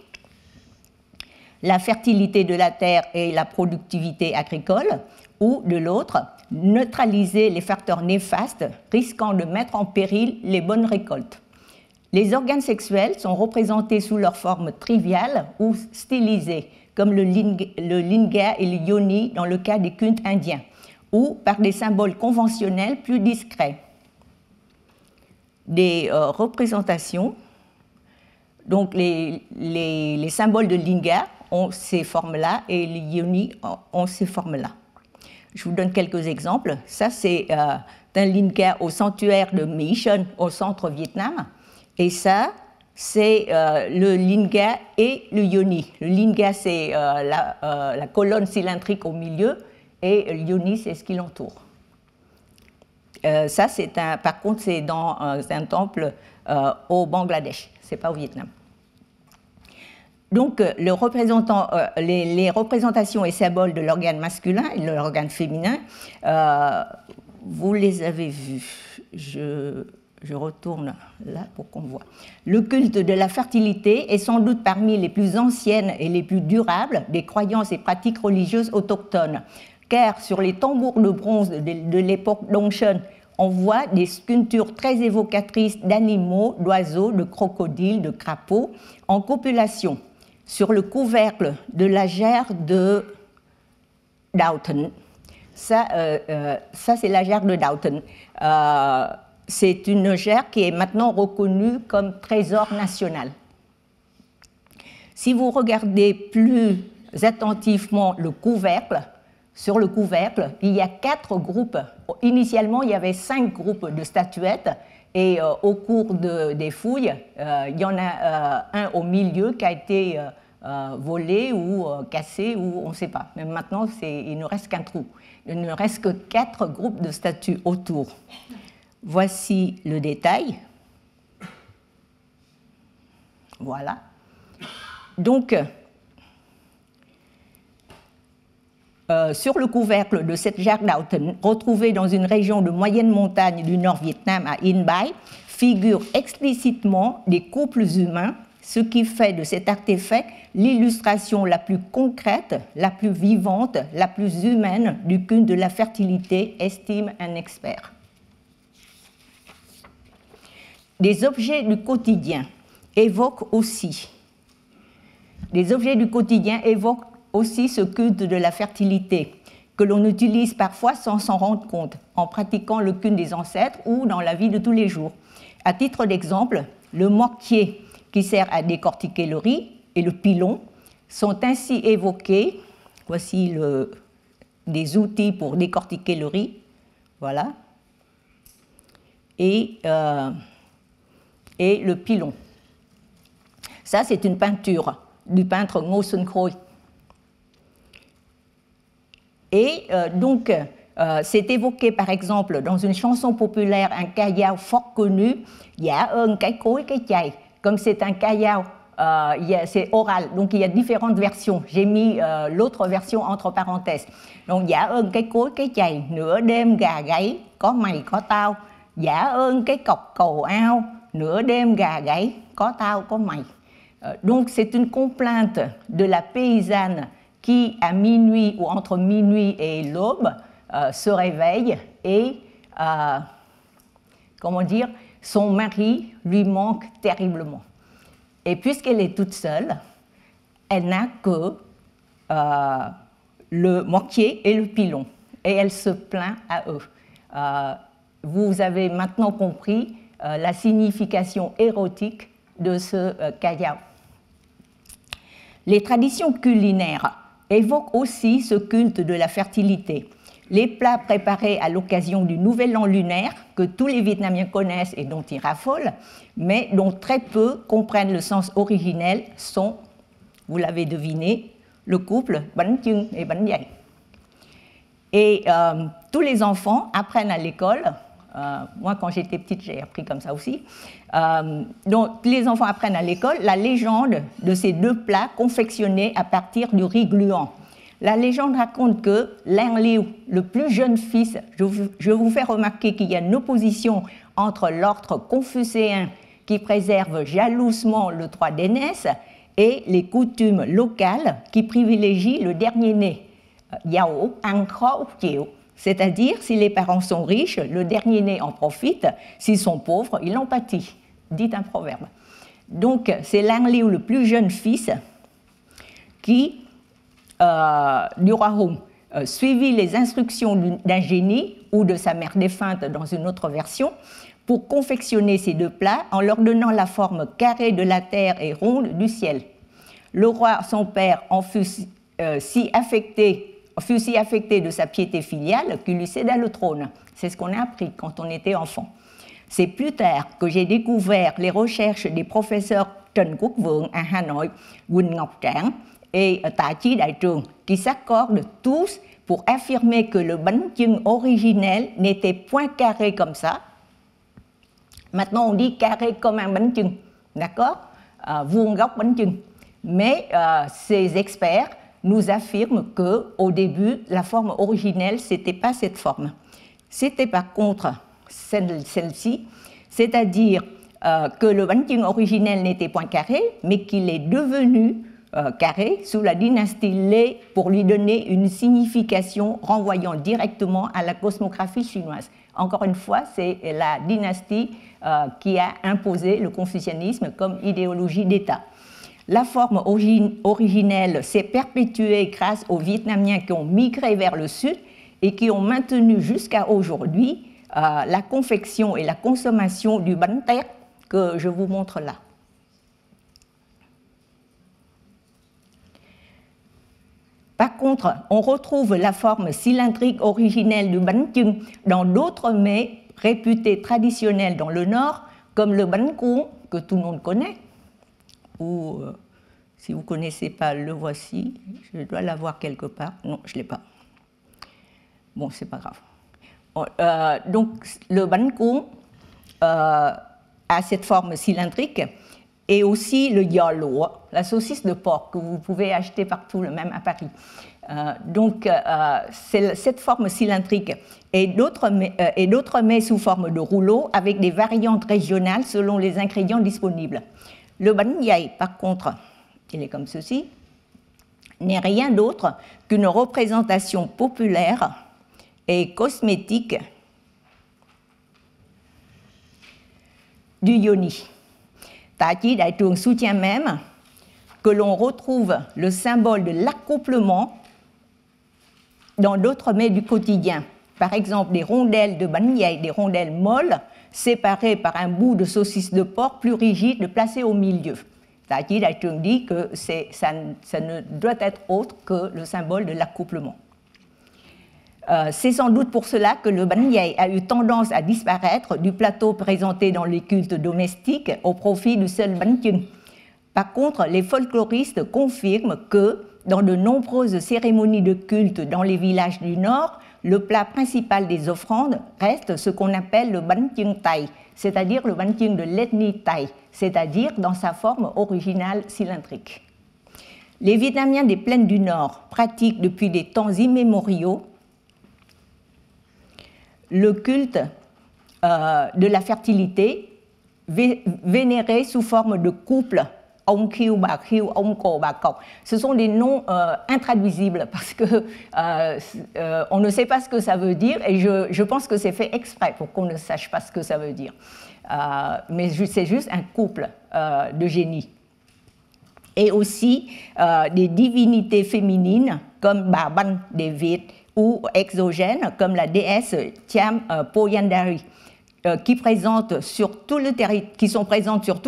la fertilité de la terre et la productivité agricole, ou de l'autre, neutraliser les facteurs néfastes risquant de mettre en péril les bonnes récoltes. Les organes sexuels sont représentés sous leur forme triviale ou stylisée, comme le linga et le yoni dans le cas des cultes indiens, ou par des symboles conventionnels plus discrets. Des représentations, donc les symboles de linga ont ces formes-là et les yoni ont ces formes-là. Je vous donne quelques exemples. Ça, c'est un linga au sanctuaire de Mission au centre Vietnam. Et ça, c'est le linga et le yoni. Le linga, c'est la colonne cylindrique au milieu, et le yoni, c'est ce qui l'entoure. Ça, par contre, c'est dans un temple au Bangladesh, c'est pas au Vietnam. Donc, les représentations et symboles de l'organe masculin et de l'organe féminin, vous les avez vus. Je retourne là pour qu'on voit. Le culte de la fertilité est sans doute parmi les plus anciennes et les plus durables des croyances et pratiques religieuses autochtones, car sur les tambours de bronze de l'époque Dongshen, on voit des sculptures très évocatrices d'animaux, d'oiseaux, de crocodiles, de crapauds en copulation. Sur le couvercle de la gerre de Doughton. Ça c'est la gerre de Doughton. C'est une gerre qui est maintenant reconnue comme trésor national. Si vous regardez plus attentivement le couvercle, sur le couvercle, il y a 4 groupes. Initialement, il y avait 5 groupes de statuettes. Et au cours des fouilles, il y en a un au milieu qui a été volé ou cassé, ou on ne sait pas. Mais maintenant, il ne reste qu'un trou. Il ne reste que 4 groupes de statues autour. Voici le détail. Voilà. Donc, sur le couvercle de cette jarre Doughton, retrouvée dans une région de moyenne montagne du Nord-Vietnam à In Bai, figurent explicitement des couples humains, ce qui fait de cet artefact l'illustration la plus concrète, la plus vivante, la plus humaine du culte de la fertilité, estime un expert. Des objets du quotidien évoquent aussi ce culte de la fertilité, que l'on utilise parfois sans s'en rendre compte, en pratiquant le culte des ancêtres ou dans la vie de tous les jours. À titre d'exemple, le mortier qui sert à décortiquer le riz et le pilon sont ainsi évoqués. Voici des outils pour décortiquer le riz. Voilà. Et le pilon. Ça, c'est une peinture du peintre Ngo Xuân Khôi. Et donc, c'est évoqué par exemple dans une chanson populaire, un kayao fort connu, Dạ ơn cái cối cái chày. Comme c'est un kayao, c'est oral, donc il y a différentes versions. J'ai mis l'autre version entre parenthèses. Donc, Dạ ơn cái cối cái chày, nửa đêm gà gáy, có mày có tao. Dạ ơn cái cọc cầu ao, nửa đêm gà gáy, có tao có mày. Donc, c'est une complainte de la paysanne qui, à minuit ou entre minuit et l'aube, se réveille et, son mari lui manque terriblement. Et puisqu'elle est toute seule, elle n'a que le mortier et le pilon. Et elle se plaint à eux. Vous avez maintenant compris la signification érotique de ce kayao. Les traditions culinaires évoquent aussi ce culte de la fertilité. Les plats préparés à l'occasion du Nouvel An lunaire, que tous les Vietnamiens connaissent et dont ils raffolent, mais dont très peu comprennent le sens originel, sont, vous l'avez deviné, le couple bánh chưng et bánh dày. Et tous les enfants apprennent à l'école Moi, quand j'étais petite, j'ai appris comme ça aussi. Donc, les enfants apprennent à l'école la légende de ces deux plats confectionnés à partir du riz gluant. La légende raconte que Lang Liu, le plus jeune fils, je vous fais remarquer qu'il y a une opposition entre l'ordre confucéen qui préserve jalousement le droit d'aînesse et les coutumes locales qui privilégient le dernier-né, Yao, An Kho Chiu. C'est-à-dire, si les parents sont riches, le dernier-né en profite, s'ils sont pauvres, il en pâtit, dit un proverbe. Donc, c'est Lang Liu, le plus jeune fils, qui, du roi Hong, suivit les instructions d'un génie ou de sa mère défunte dans une autre version pour confectionner ces deux plats en leur donnant la forme carrée de la terre et ronde du ciel. Le roi, son père, en fut si affecté de sa piété filiale qu'il lui céda le trône. C'est ce qu'on a appris quand on était enfant. C'est plus tard que j'ai découvert les recherches des professeurs Trần Quốc Vượng à Hanoï, Quỳnh Ngọc Trảng et Tạ Chí Đại Trường, qui s'accordent tous pour affirmer que le bánh chưng originel n'était point carré comme ça. Maintenant, on dit carré comme un bánh chưng, d'accord, vuông góc bánh chưng. Mais ces experts nous affirment qu'au début, la forme originelle, ce n'était pas cette forme. C'était par contre celle-ci, c'est-à-dire que le bánh chưng originel n'était point carré, mais qu'il est devenu carré sous la dynastie Lê pour lui donner une signification renvoyant directement à la cosmographie chinoise. Encore une fois, c'est la dynastie qui a imposé le confucianisme comme idéologie d'État. La forme originelle s'est perpétuée grâce aux Vietnamiens qui ont migré vers le sud et qui ont maintenu jusqu'à aujourd'hui la confection et la consommation du bánh tét que je vous montre là. Par contre, on retrouve la forme cylindrique originelle du bánh chưng dans d'autres mets réputés traditionnels dans le Nord, comme le bánh cuốn, que tout le monde connaît, ou si vous ne connaissez pas, le voici, je dois l'avoir quelque part, non, je ne l'ai pas. Bon, c'est pas grave. Donc, le bánh cuốn a cette forme cylindrique, et aussi le giò lụa, la saucisse de porc que vous pouvez acheter partout, même à Paris. Donc, c'est cette forme cylindrique et d'autres mets sous forme de rouleau avec des variantes régionales selon les ingrédients disponibles. Le bánh dày, par contre, il est comme ceci, n'est rien d'autre qu'une représentation populaire et cosmétique du yoni. Tạ Chí Đại Trường soutient même que l'on retrouve le symbole de l'accouplement dans d'autres mets du quotidien. Par exemple, des rondelles de bánh dày, des rondelles molles, séparées par un bout de saucisse de porc plus rigide placé au milieu. Tạ Chí Đại Trường dit que ça ne doit être autre que le symbole de l'accouplement. C'est sans doute pour cela que le bánh dày a eu tendance à disparaître du plateau présenté dans les cultes domestiques au profit du seul bánh chưng. Par contre, les folkloristes confirment que dans de nombreuses cérémonies de culte dans les villages du Nord, le plat principal des offrandes reste ce qu'on appelle le bánh chưng Tày, c'est-à-dire le bánh chưng de l'ethnie Tày, c'est-à-dire dans sa forme originale cylindrique. Les Vietnamiens des plaines du Nord pratiquent depuis des temps immémoriaux le culte de la fertilité vénéré sous forme de couple. Ông Khiu, Bà Khiu, Ông Cổ, Bà Cọc. Ce sont des noms intraduisibles parce que on ne sait pas ce que ça veut dire et je pense que c'est fait exprès pour qu'on ne sache pas ce que ça veut dire. Mais c'est juste un couple de génies. Et aussi des divinités féminines comme Bà Ban des Việt ou exogènes comme la déesse Cham Poyandari. Qui sont présentes sur tout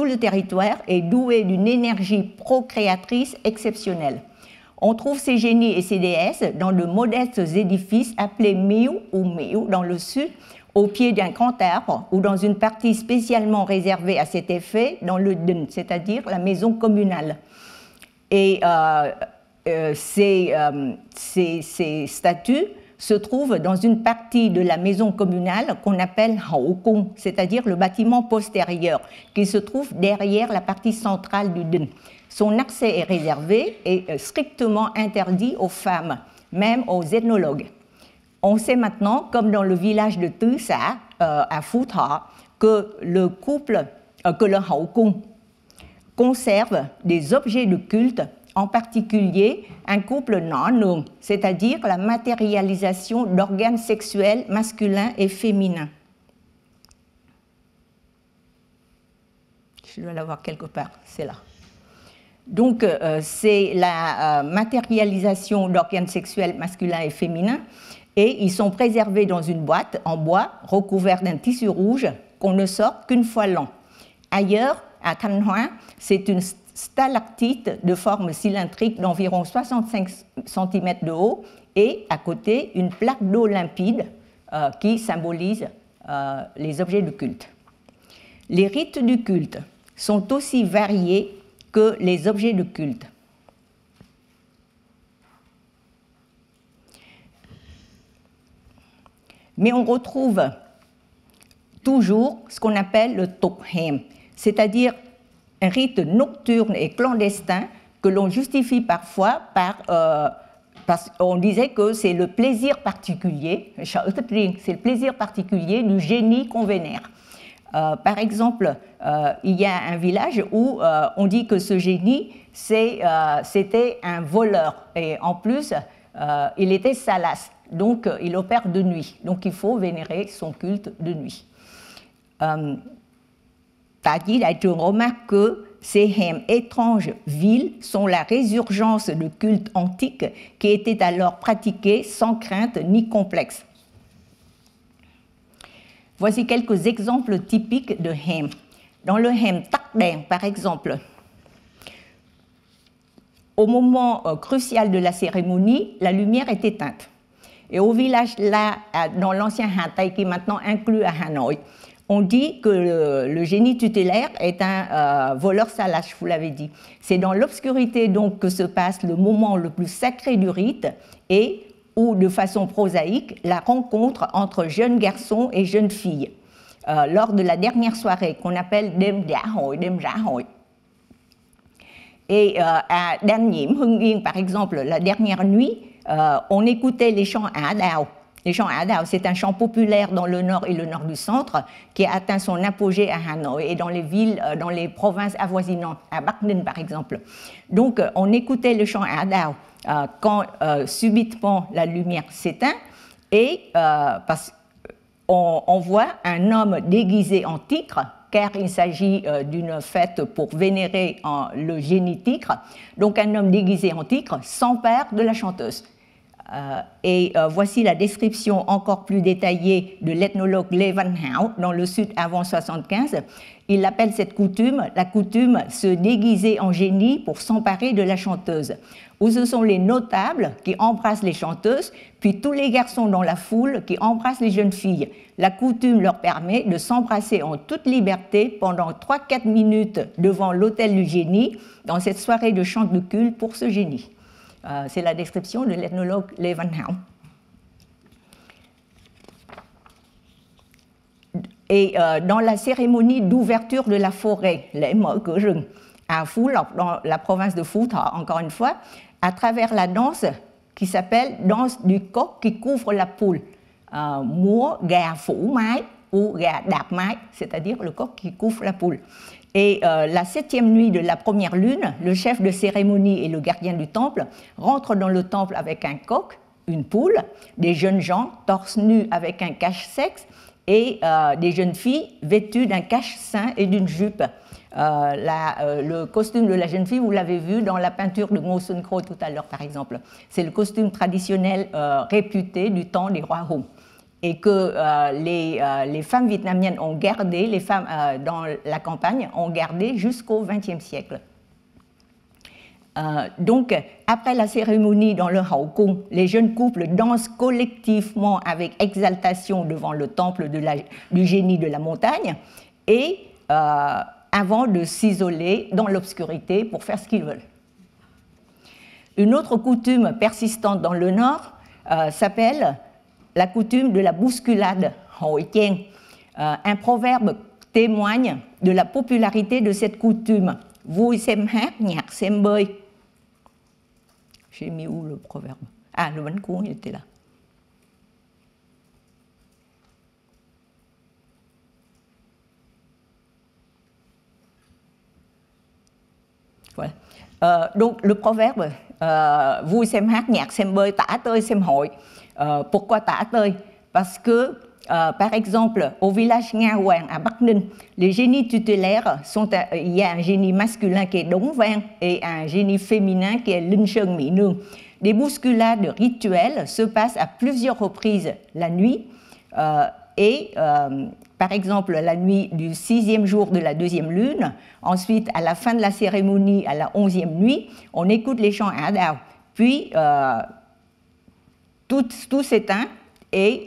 le territoire et douées d'une énergie procréatrice exceptionnelle. On trouve ces génies et ces déesses dans de modestes édifices appelés miu ou miu dans le sud, au pied d'un grand arbre ou dans une partie spécialement réservée à cet effet dans le dun, c'est-à-dire la maison communale. Et ces statues se trouve dans une partie de la maison communale qu'on appelle Hậu Cung, c'est-à-dire le bâtiment postérieur, qui se trouve derrière la partie centrale du Đình. Son accès est réservé et strictement interdit aux femmes, même aux ethnologues. On sait maintenant, comme dans le village de Tứ Xã, à Phú Thọ, que le Hậu Cung conserve des objets de culte, en particulier un couple nõ nương, c'est-à-dire la matérialisation d'organes sexuels masculins et féminins. Je dois l'avoir quelque part, c'est là. Donc, c'est la matérialisation d'organes sexuels masculins et féminins, et ils sont préservés dans une boîte en bois recouverte d'un tissu rouge qu'on ne sort qu'une fois l'an. Ailleurs, à Thanh Hóa, c'est une stalactite de forme cylindrique d'environ 65 cm de haut et à côté une plaque d'eau limpide qui symbolise les objets de culte. Les rites du culte sont aussi variés que les objets de culte. Mais on retrouve toujours ce qu'on appelle le tục hèm, c'est-à-dire un rite nocturne et clandestin que l'on justifie parfois parce qu'on disait que c'est le plaisir particulier, c'est le plaisir particulier du génie qu'on vénère. Par exemple, il y a un village où on dit que ce génie, c'était un voleur et en plus, il était salace, donc il opère de nuit, donc il faut vénérer son culte de nuit. Tạ Chí Đại Trường remarque que ces hèms étranges villes sont la résurgence de cultes antiques qui étaient alors pratiqués sans crainte ni complexe. Voici quelques exemples typiques de hèm. Dans le hèm Tắc Đèn, par exemple, au moment crucial de la cérémonie, la lumière est éteinte. Et au village là, dans l'ancien Hà Tây, qui est maintenant inclus à Hanoï, on dit que le génie tutélaire est un voleur salace, je vous l'avais dit. C'est dans l'obscurité donc que se passe le moment le plus sacré du rite et où, de façon prosaïque, la rencontre entre jeunes garçons et jeunes filles lors de la dernière soirée qu'on appelle đêm rã hội. Et à Đan Nhiễm, Hưng Yên, par exemple, la dernière nuit, on écoutait les chants Ả Đào. Les chants Ả Đào, c'est un chant populaire dans le nord et le nord du centre qui a atteint son apogée à Hanoï et dans les villes, dans les provinces avoisinantes, à Bắc Ninh par exemple. Donc on écoutait le chant Ả Đào quand subitement la lumière s'éteint et on voit un homme déguisé en tigre, car il s'agit d'une fête pour vénérer le génie tigre. Donc un homme déguisé en tigre s'empare de la chanteuse. Voici la description encore plus détaillée de l'ethnologue Lê Văn Hảo dans le Sud avant 75. Il appelle cette coutume la coutume se déguiser en génie pour s'emparer de la chanteuse, où ce sont les notables qui embrassent les chanteuses, puis tous les garçons dans la foule qui embrassent les jeunes filles. La coutume leur permet de s'embrasser en toute liberté pendant 3-4 minutes devant l'autel du génie dans cette soirée de chant de culte pour ce génie. C'est la description de l'ethnologue Lê Văn Hảo. Et dans la cérémonie d'ouverture de la forêt, lễ mở cửa rừng, à Phú Lộc, dans la province de Phú Thọ, encore une fois, à travers la danse qui s'appelle danse du coq qui couvre la poule, múa gà phủ mái ou gà đạp mái, c'est-à-dire le coq qui couvre la poule. Et la 7e nuit de la première lune, le chef de cérémonie et le gardien du temple rentrent dans le temple avec un coq, une poule, des jeunes gens torse nus avec un cache-sexe et des jeunes filles vêtues d'un cache-sein et d'une jupe. Le costume de la jeune fille, vous l'avez vu dans la peinture de Ngô Xuân Khôi tout à l'heure, par exemple. C'est le costume traditionnel réputé du temps des rois Hùng. Et que les femmes vietnamiennes ont gardé, les femmes dans la campagne ont gardé jusqu'au XXe siècle. Donc, après la cérémonie dans le Hậu Cung, les jeunes couples dansent collectivement avec exaltation devant le temple du génie de la montagne et avant de s'isoler dans l'obscurité pour faire ce qu'ils veulent. Une autre coutume persistante dans le Nord s'appelle la coutume de la bousculade, hội chen. Un proverbe témoigne de la popularité de cette coutume. Vui xem hát, nhạc xem bơi. J'ai mis où le proverbe? Ah, le bánh cuốn, il était là. Voilà. Donc le proverbe vui xem hát, nhạc xem bơi, tả tơi xem hội. Pourquoi tả tơi? Parce que par exemple, au village Nga Hoàng à Bắc Ninh, les génies tutélaires il y a un génie masculin qui est Đống Vang et un génie féminin qui est Linh Sơn Mỹ Nương. Des bousculades rituelles se passent à plusieurs reprises la nuit par exemple la nuit du 6e jour de la 2e lune, ensuite à la fin de la cérémonie, à la 11e nuit, on écoute les chants à Adao, puis tout s'éteint et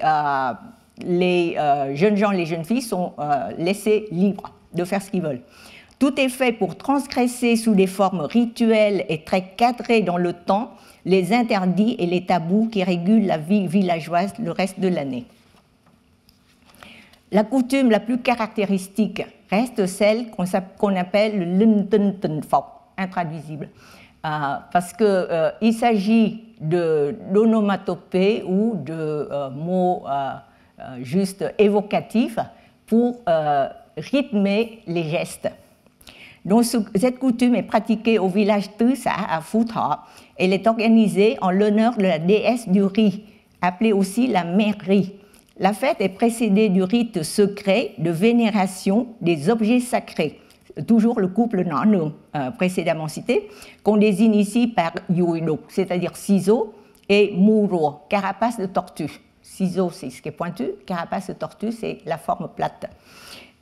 les jeunes gens, les jeunes filles sont laissés libres de faire ce qu'ils veulent. Tout est fait pour transgresser sous des formes rituelles et très cadrées dans le temps les interdits et les tabous qui régulent la vie villageoise le reste de l'année. La coutume la plus caractéristique reste celle qu'on appelle le Linh Tinh Tình Phọc, intraduisible, parce qu'il s'agit d'onomatopées ou de mots juste évocatifs pour rythmer les gestes. Donc, cette coutume est pratiquée au village Tứ Xã à Phú Thọ. Elle est organisée en l'honneur de la déesse du riz, appelée aussi la mère riz. La fête est précédée du rite secret de vénération des objets sacrés, toujours le couple Nõ Nương précédemment cité, qu'on désigne ici par Dùi Đục, c'est-à-dire ciseaux, et Mu Rùa, carapace de tortue. Ciseaux, c'est ce qui est pointu, carapace de tortue, c'est la forme plate.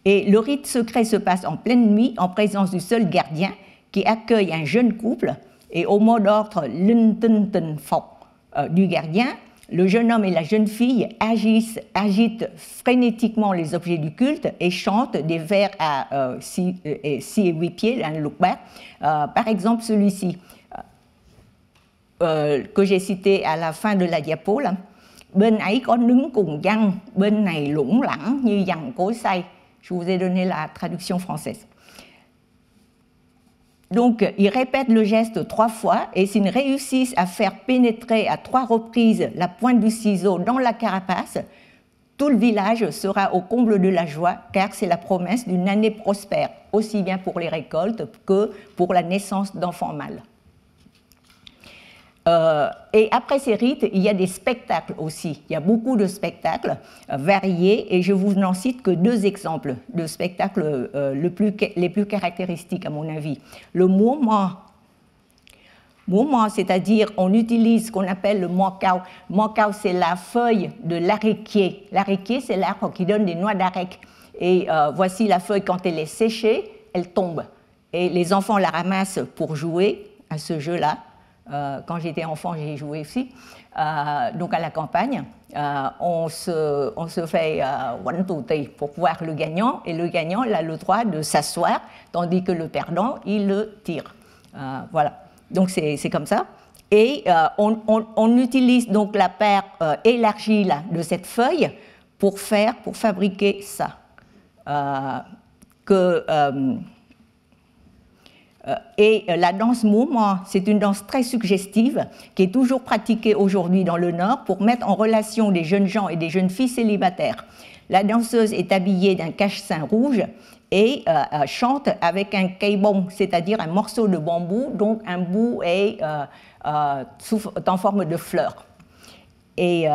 Et le rite secret se passe en pleine nuit en présence du seul gardien qui accueille un jeune couple, et au mot d'ordre Linh Tinh Tình Phọc du gardien, le jeune homme et la jeune fille agitent frénétiquement les objets du culte et chantent des vers à 6 et 8 pieds, un lukbak. Par exemple, celui-ci, que j'ai cité à la fin de la diapo, là. Bên ấy có nứng cùng văn, bên này lủng lẳng như dằn cối xay. Je vous ai donné la traduction française. Donc, ils répètent le geste 3 fois et s'ils réussissent à faire pénétrer à 3 reprises la pointe du ciseau dans la carapace, tout le village sera au comble de la joie car c'est la promesse d'une année prospère, aussi bien pour les récoltes que pour la naissance d'enfants mâles. Et après ces rites, il y a des spectacles aussi. Il y a beaucoup de spectacles variés et je vous n'en cite que 2 exemples de spectacles les plus caractéristiques à mon avis. Le mouvement, c'est-à-dire on utilise ce qu'on appelle le mo cao. Mo cao, c'est la feuille de l'aréquier. L'aréquier, c'est l'arbre qui donne des noix d'arec. Et voici la feuille, quand elle est séchée, elle tombe. Et les enfants la ramassent pour jouer à ce jeu-là. Quand j'étais enfant, j'y ai joué aussi. Donc à la campagne, on se fait one two three pour voir le gagnant, et le gagnant il a le droit de s'asseoir, tandis que le perdant, il le tire. Voilà, donc c'est comme ça. Et on utilise donc la paire élargie là, de cette feuille pour fabriquer ça. Et la danse mouvement, c'est une danse très suggestive qui est toujours pratiquée aujourd'hui dans le Nord pour mettre en relation des jeunes gens et des jeunes filles célibataires. La danseuse est habillée d'un cache-sein rouge et chante avec un cây bông, c'est-à-dire un morceau de bambou dont un bout est en forme de fleur. Et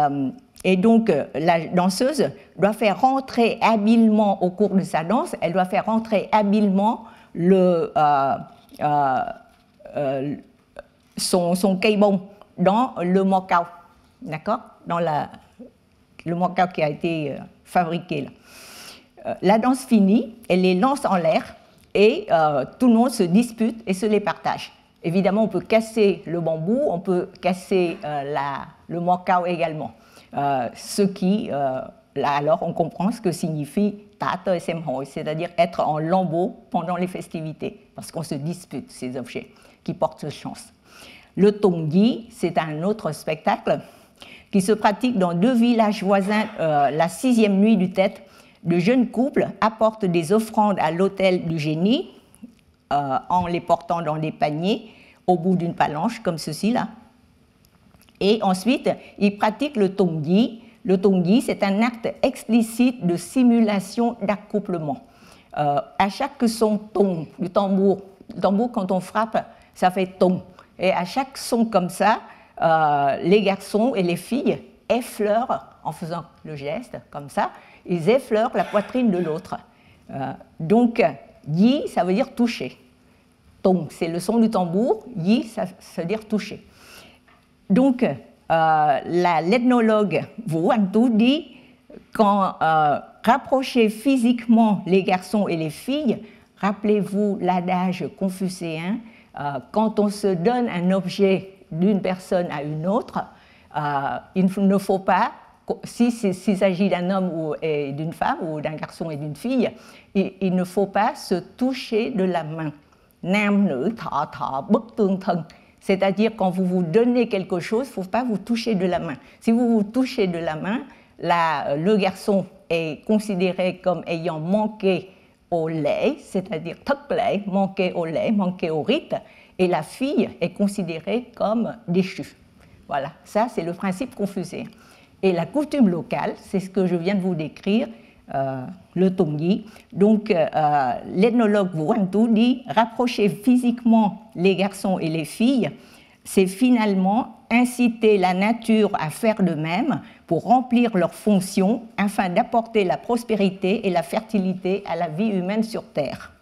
donc, la danseuse doit faire rentrer habilement au cours de sa danse, elle doit faire rentrer habilement son cây bông dans le mo cao, d'accord, dans le mo cao qui a été fabriqué là. La danse finie, elle les lance en l'air et tout le monde se dispute et se les partage. Évidemment, on peut casser le bambou, on peut casser le mo cao également. Ce qui, là alors, on comprend ce que signifie tả tơi xem hội, c'est-à-dire être en lambeaux pendant les festivités, parce qu'on se dispute ces objets qui portent chance. Le Tùng Di, c'est un autre spectacle qui se pratique dans 2 villages voisins la 6e nuit du Tết. De jeunes couples apportent des offrandes à l'autel du génie en les portant dans des paniers au bout d'une palanche, comme ceci là. Et ensuite, ils pratiquent le tongyi. Le tongyi, c'est un acte explicite de simulation d'accouplement. À chaque son tong du tambour, quand on frappe, ça fait tong. Et à chaque son comme ça, les garçons et les filles effleurent, en faisant le geste comme ça, ils effleurent la poitrine de l'autre. Donc, yi, ça veut dire toucher. Tong, c'est le son du tambour. Yi, ça veut dire toucher. Donc, l'ethnologue Vũ Anh Tú dit quand rapprocher physiquement les garçons et les filles, rappelez-vous l'adage confucéen, quand on se donne un objet d'une personne à une autre, il ne faut pas, s'il s'agit d'un homme et d'une femme ou d'un garçon et d'une fille, il ne faut pas se toucher de la main. Nam nữ thọ thọ bất tương thân. C'est-à-dire, quand vous vous donnez quelque chose, il ne faut pas vous toucher de la main. Si vous vous touchez de la main, le garçon est considéré comme ayant manqué au lễ, c'est-à-dire thất lễ, manqué au lễ, manqué au rite, et la fille est considérée comme déchue. Voilà, ça c'est le principe confucéen. Et la coutume locale, c'est ce que je viens de vous décrire, le tongyi. Donc, l'ethnologue Vũ Anh Tú dit rapprocher physiquement les garçons et les filles, c'est finalement inciter la nature à faire de même pour remplir leurs fonctions afin d'apporter la prospérité et la fertilité à la vie humaine sur Terre.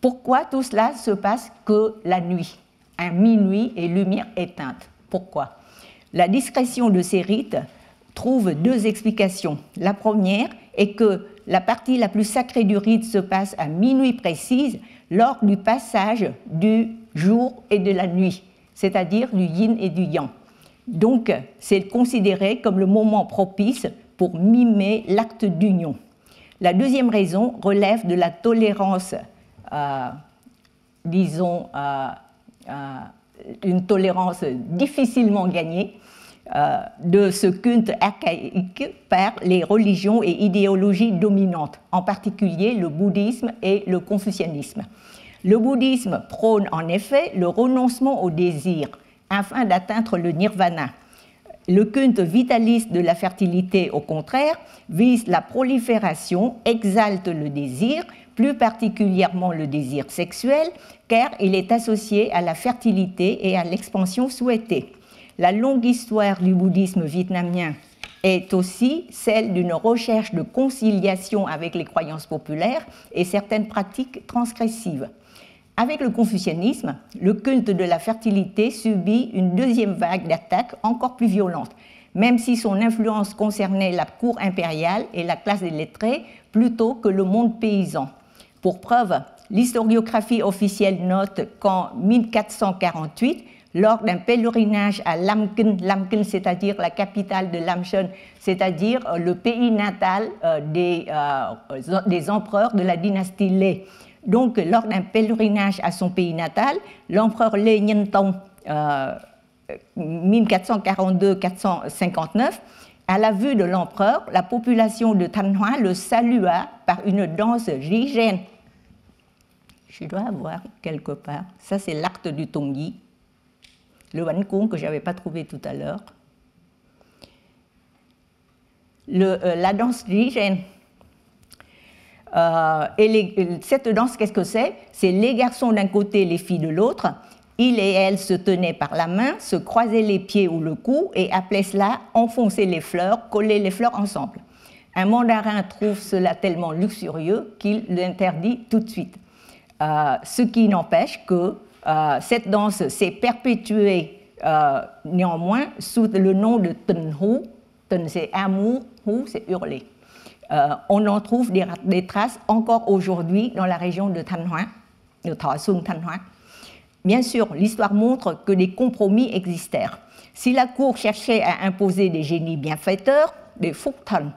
Pourquoi tout cela se passe que la nuit, à minuit et lumière éteinte? Pourquoi? La discrétion de ces rites trouve 2 explications. La première est que la partie la plus sacrée du rite se passe à minuit précise lors du passage du jour et de la nuit, c'est-à-dire du yin et du yang. Donc, c'est considéré comme le moment propice pour mimer l'acte d'union. La deuxième raison relève de la tolérance, disons, une tolérance difficilement gagnée de ce culte archaïque par les religions et idéologies dominantes, en particulier le bouddhisme et le confucianisme. Le bouddhisme prône en effet le renoncement au désir afin d'atteindre le nirvana. Le culte vitaliste de la fertilité, au contraire, vise la prolifération, exalte le désir, plus particulièrement le désir sexuel, car il est associé à la fertilité et à l'expansion souhaitée. La longue histoire du bouddhisme vietnamien est aussi celle d'une recherche de conciliation avec les croyances populaires et certaines pratiques transgressives. Avec le confucianisme, le culte de la fertilité subit une deuxième vague d'attaques encore plus violente, même si son influence concernait la cour impériale et la classe des lettrés plutôt que le monde paysan. Pour preuve, l'historiographie officielle note qu'en 1448, lors d'un pèlerinage à Lam Kinh, c'est-à-dire la capitale de Lam Sơn, c'est-à-dire le pays natal des empereurs de la dynastie Lê. Donc, lors d'un pèlerinage à son pays natal, l'empereur Lê Nhân Tông, 1442-459, à la vue de l'empereur, la population de Thanh Hóa le salua par une danse Ri-Ren. Je dois avoir quelque part, ça c'est l'acte du tongyi, le Ban Cung que je n'avais pas trouvé tout à l'heure. La danse Ri-Ren. Cette danse, qu'est-ce que c'est? C'est les garçons d'un côté, les filles de l'autre. Ils et elles se tenaient par la main, se croisaient les pieds ou le cou et appelaient cela enfoncer les fleurs, coller les fleurs ensemble. Un mandarin trouve cela tellement luxurieux qu'il l'interdit tout de suite. Ce qui n'empêche que cette danse s'est perpétuée néanmoins sous le nom de Tình Hu. Tình c'est amour, Hu c'est hurler. On en trouve des traces encore aujourd'hui dans la région de Thanh Hóa, de Thọ Xuân Thanh Hóa. Bien sûr, l'histoire montre que des compromis existèrent. Si la cour cherchait à imposer des génies bienfaiteurs, des Phúc Thần,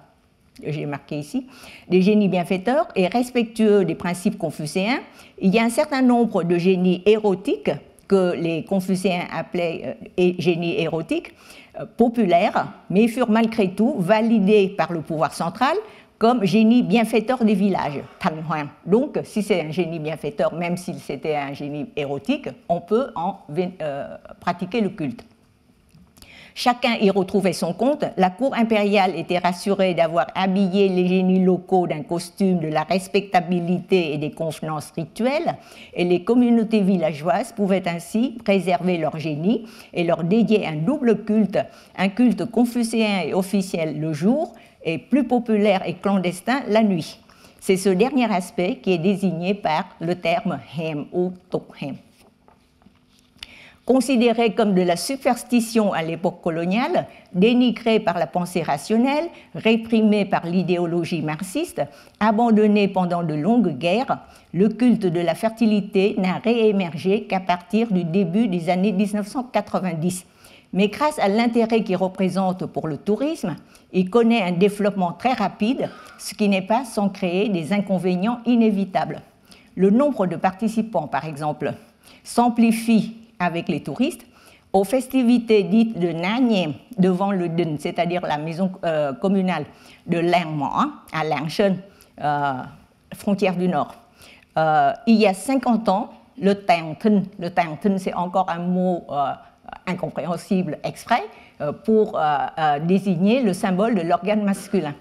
j'ai marqué ici, des génies bienfaiteurs et respectueux des principes confucéens, il y a un certain nombre de génies érotiques que les confucéens appelaient génie érotique, populaires, mais furent malgré tout validés par le pouvoir central comme génie bienfaiteur des villages. Donc, si c'est un génie bienfaiteur, même si c'était un génie érotique, on peut en pratiquer le culte. Chacun y retrouvait son compte. La cour impériale était rassurée d'avoir habillé les génies locaux d'un costume de la respectabilité et des convenances rituelles, et les communautés villageoises pouvaient ainsi préserver leur génie et leur dédier un double culte, un culte confucéen et officiel le jour, et plus populaire et clandestin la nuit. C'est ce dernier aspect qui est désigné par le terme hem ou tokhem. Considéré comme de la superstition à l'époque coloniale, dénigré par la pensée rationnelle, réprimé par l'idéologie marxiste, abandonné pendant de longues guerres, le culte de la fertilité n'a réémergé qu'à partir du début des années 1990. Mais grâce à l'intérêt qu'il représente pour le tourisme, il connaît un développement très rapide, ce qui n'est pas sans créer des inconvénients inévitables. Le nombre de participants, par exemple, s'amplifie avec les touristes aux festivités dites de Nanyem devant le Dun, c'est-à-dire la maison communale de Langmo à Langshan, frontière du Nord. Il y a 50 ans, le Tangten, c'est encore un mot incompréhensible exprès pour désigner le symbole de l'organe masculin.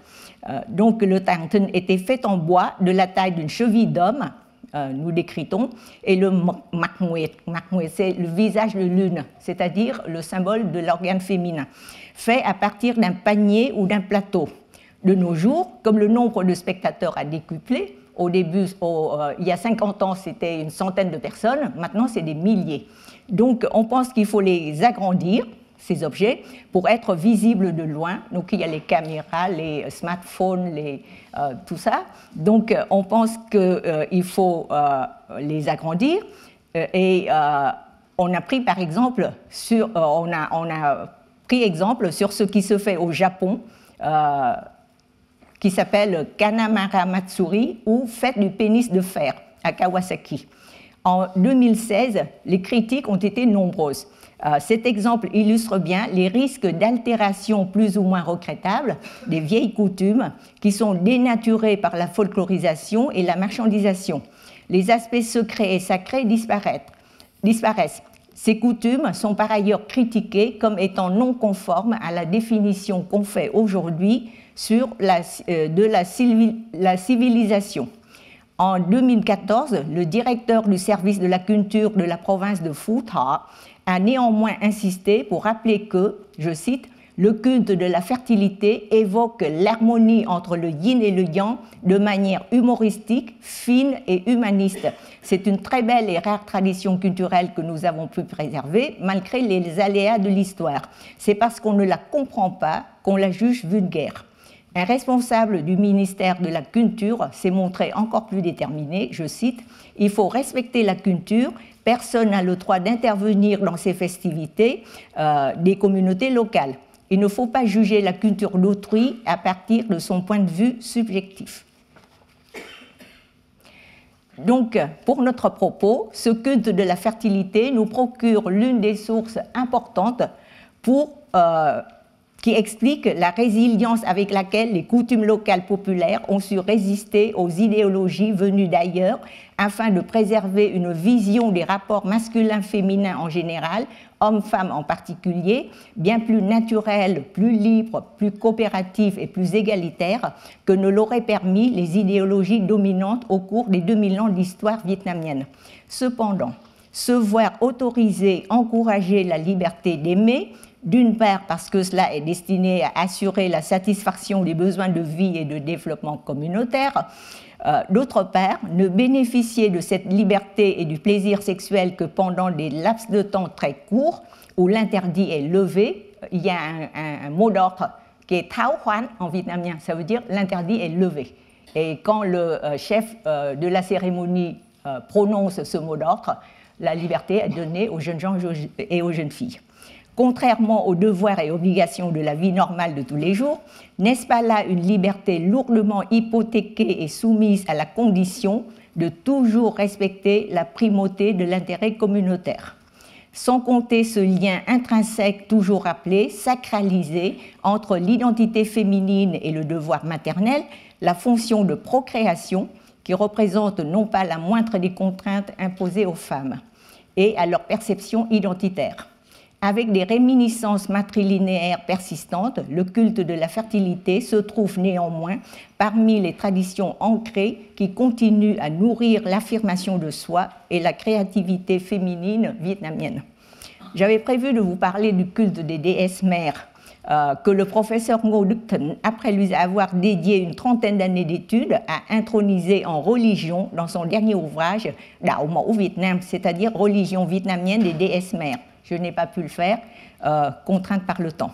Donc le Tangten était fait en bois de la taille d'une cheville d'homme, nous décrit-on, et le Makmouet, c'est le visage de lune, c'est-à-dire le symbole de l'organe féminin, fait à partir d'un panier ou d'un plateau. De nos jours, comme le nombre de spectateurs a décuplé, au début, il y a 50 ans, c'était une centaine de personnes, maintenant c'est des milliers. Donc on pense qu'il faut les agrandir, ces objets, pour être visibles de loin. Donc il y a les caméras, les smartphones, tout ça. Donc on pense qu'il faut les agrandir. Et on a pris par exemple on a pris exemple sur ce qui se fait au Japon, qui s'appelle Kanamara Matsuri ou fête du pénis de fer à Kawasaki. En 2016, les critiques ont été nombreuses. Cet exemple illustre bien les risques d'altération plus ou moins regrettables des vieilles coutumes qui sont dénaturées par la folklorisation et la marchandisation. Les aspects secrets et sacrés disparaissent. Ces coutumes sont par ailleurs critiquées comme étant non conformes à la définition qu'on fait aujourd'hui de la civilisation. En 2014, le directeur du service de la culture de la province de Futa a néanmoins insisté pour rappeler que, je cite, « le culte de la fertilité évoque l'harmonie entre le yin et le yang de manière humoristique, fine et humaniste. C'est une très belle et rare tradition culturelle que nous avons pu préserver malgré les aléas de l'histoire. C'est parce qu'on ne la comprend pas qu'on la juge vulgaire. » Un responsable du ministère de la Culture s'est montré encore plus déterminé, je cite, « Il faut respecter la culture, personne n'a le droit d'intervenir dans ces festivités des communautés locales. Il ne faut pas juger la culture d'autrui à partir de son point de vue subjectif. » Donc, pour notre propos, ce culte de la fertilité nous procure l'une des sources importantes qui explique la résilience avec laquelle les coutumes locales populaires ont su résister aux idéologies venues d'ailleurs afin de préserver une vision des rapports masculins-féminins en général, hommes-femmes en particulier, bien plus naturelle, plus libre, plus coopérative et plus égalitaire que ne l'auraient permis les idéologies dominantes au cours des 2000 ans d'histoire vietnamienne. Cependant, se voir autoriser, encourager la liberté d'aimer, d'une part parce que cela est destiné à assurer la satisfaction des besoins de vie et de développement communautaire, d'autre part, ne bénéficier de cette liberté et du plaisir sexuel que pendant des laps de temps très courts où l'interdit est levé. Il y a un mot d'ordre qui est Thao Hoan en vietnamien, ça veut dire l'interdit est levé. Et quand le chef de la cérémonie prononce ce mot d'ordre, la liberté est donnée aux jeunes gens et aux jeunes filles. Contrairement aux devoirs et obligations de la vie normale de tous les jours, n'est-ce pas là une liberté lourdement hypothéquée et soumise à la condition de toujours respecter la primauté de l'intérêt communautaire? sans compter ce lien intrinsèque toujours rappelé, sacralisé, entre l'identité féminine et le devoir maternel, la fonction de procréation, qui représente non pas la moindre des contraintes imposées aux femmes, et à leur perception identitaire. Avec des réminiscences matrilinéaires persistantes, le culte de la fertilité se trouve néanmoins parmi les traditions ancrées qui continuent à nourrir l'affirmation de soi et la créativité féminine vietnamienne. J'avais prévu de vous parler du culte des déesses mères que le professeur Ngo Duc Thinh, après lui avoir dédié une trentaine d'années d'études, a intronisé en religion dans son dernier ouvrage Đạo Mẫu Việt Nam, c'est-à-dire Religion vietnamienne des déesses mères. Je n'ai pas pu le faire, contrainte par le temps.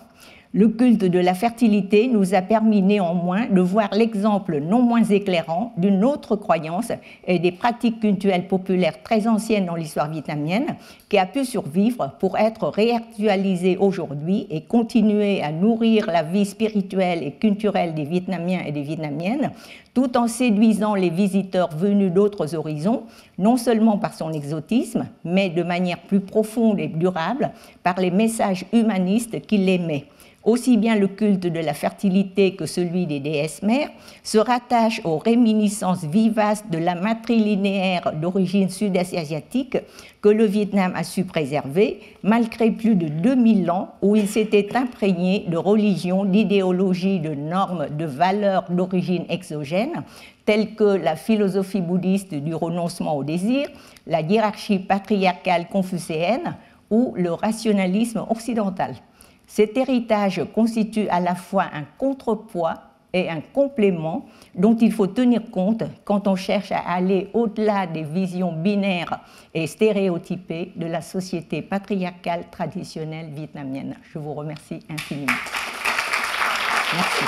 Le culte de la fertilité nous a permis néanmoins de voir l'exemple non moins éclairant d'une autre croyance et des pratiques cultuelles populaires très anciennes dans l'histoire vietnamienne qui a pu survivre pour être réactualisée aujourd'hui et continuer à nourrir la vie spirituelle et culturelle des Vietnamiens et des Vietnamiennes, tout en séduisant les visiteurs venus d'autres horizons, non seulement par son exotisme, mais de manière plus profonde et durable par les messages humanistes qu'il émet. Aussi bien le culte de la fertilité que celui des déesses mères se rattachent aux réminiscences vivaces de la matrilinéaire d'origine sud-est asiatique que le Vietnam a su préserver, malgré plus de 2000 ans où il s'était imprégné de religions, d'idéologies, de normes, de valeurs d'origine exogène, telles que la philosophie bouddhiste du renoncement au désir, la hiérarchie patriarcale confucéenne ou le rationalisme occidental. Cet héritage constitue à la fois un contrepoids et un complément dont il faut tenir compte quand on cherche à aller au-delà des visions binaires et stéréotypées de la société patriarcale traditionnelle vietnamienne. Je vous remercie infiniment. Merci.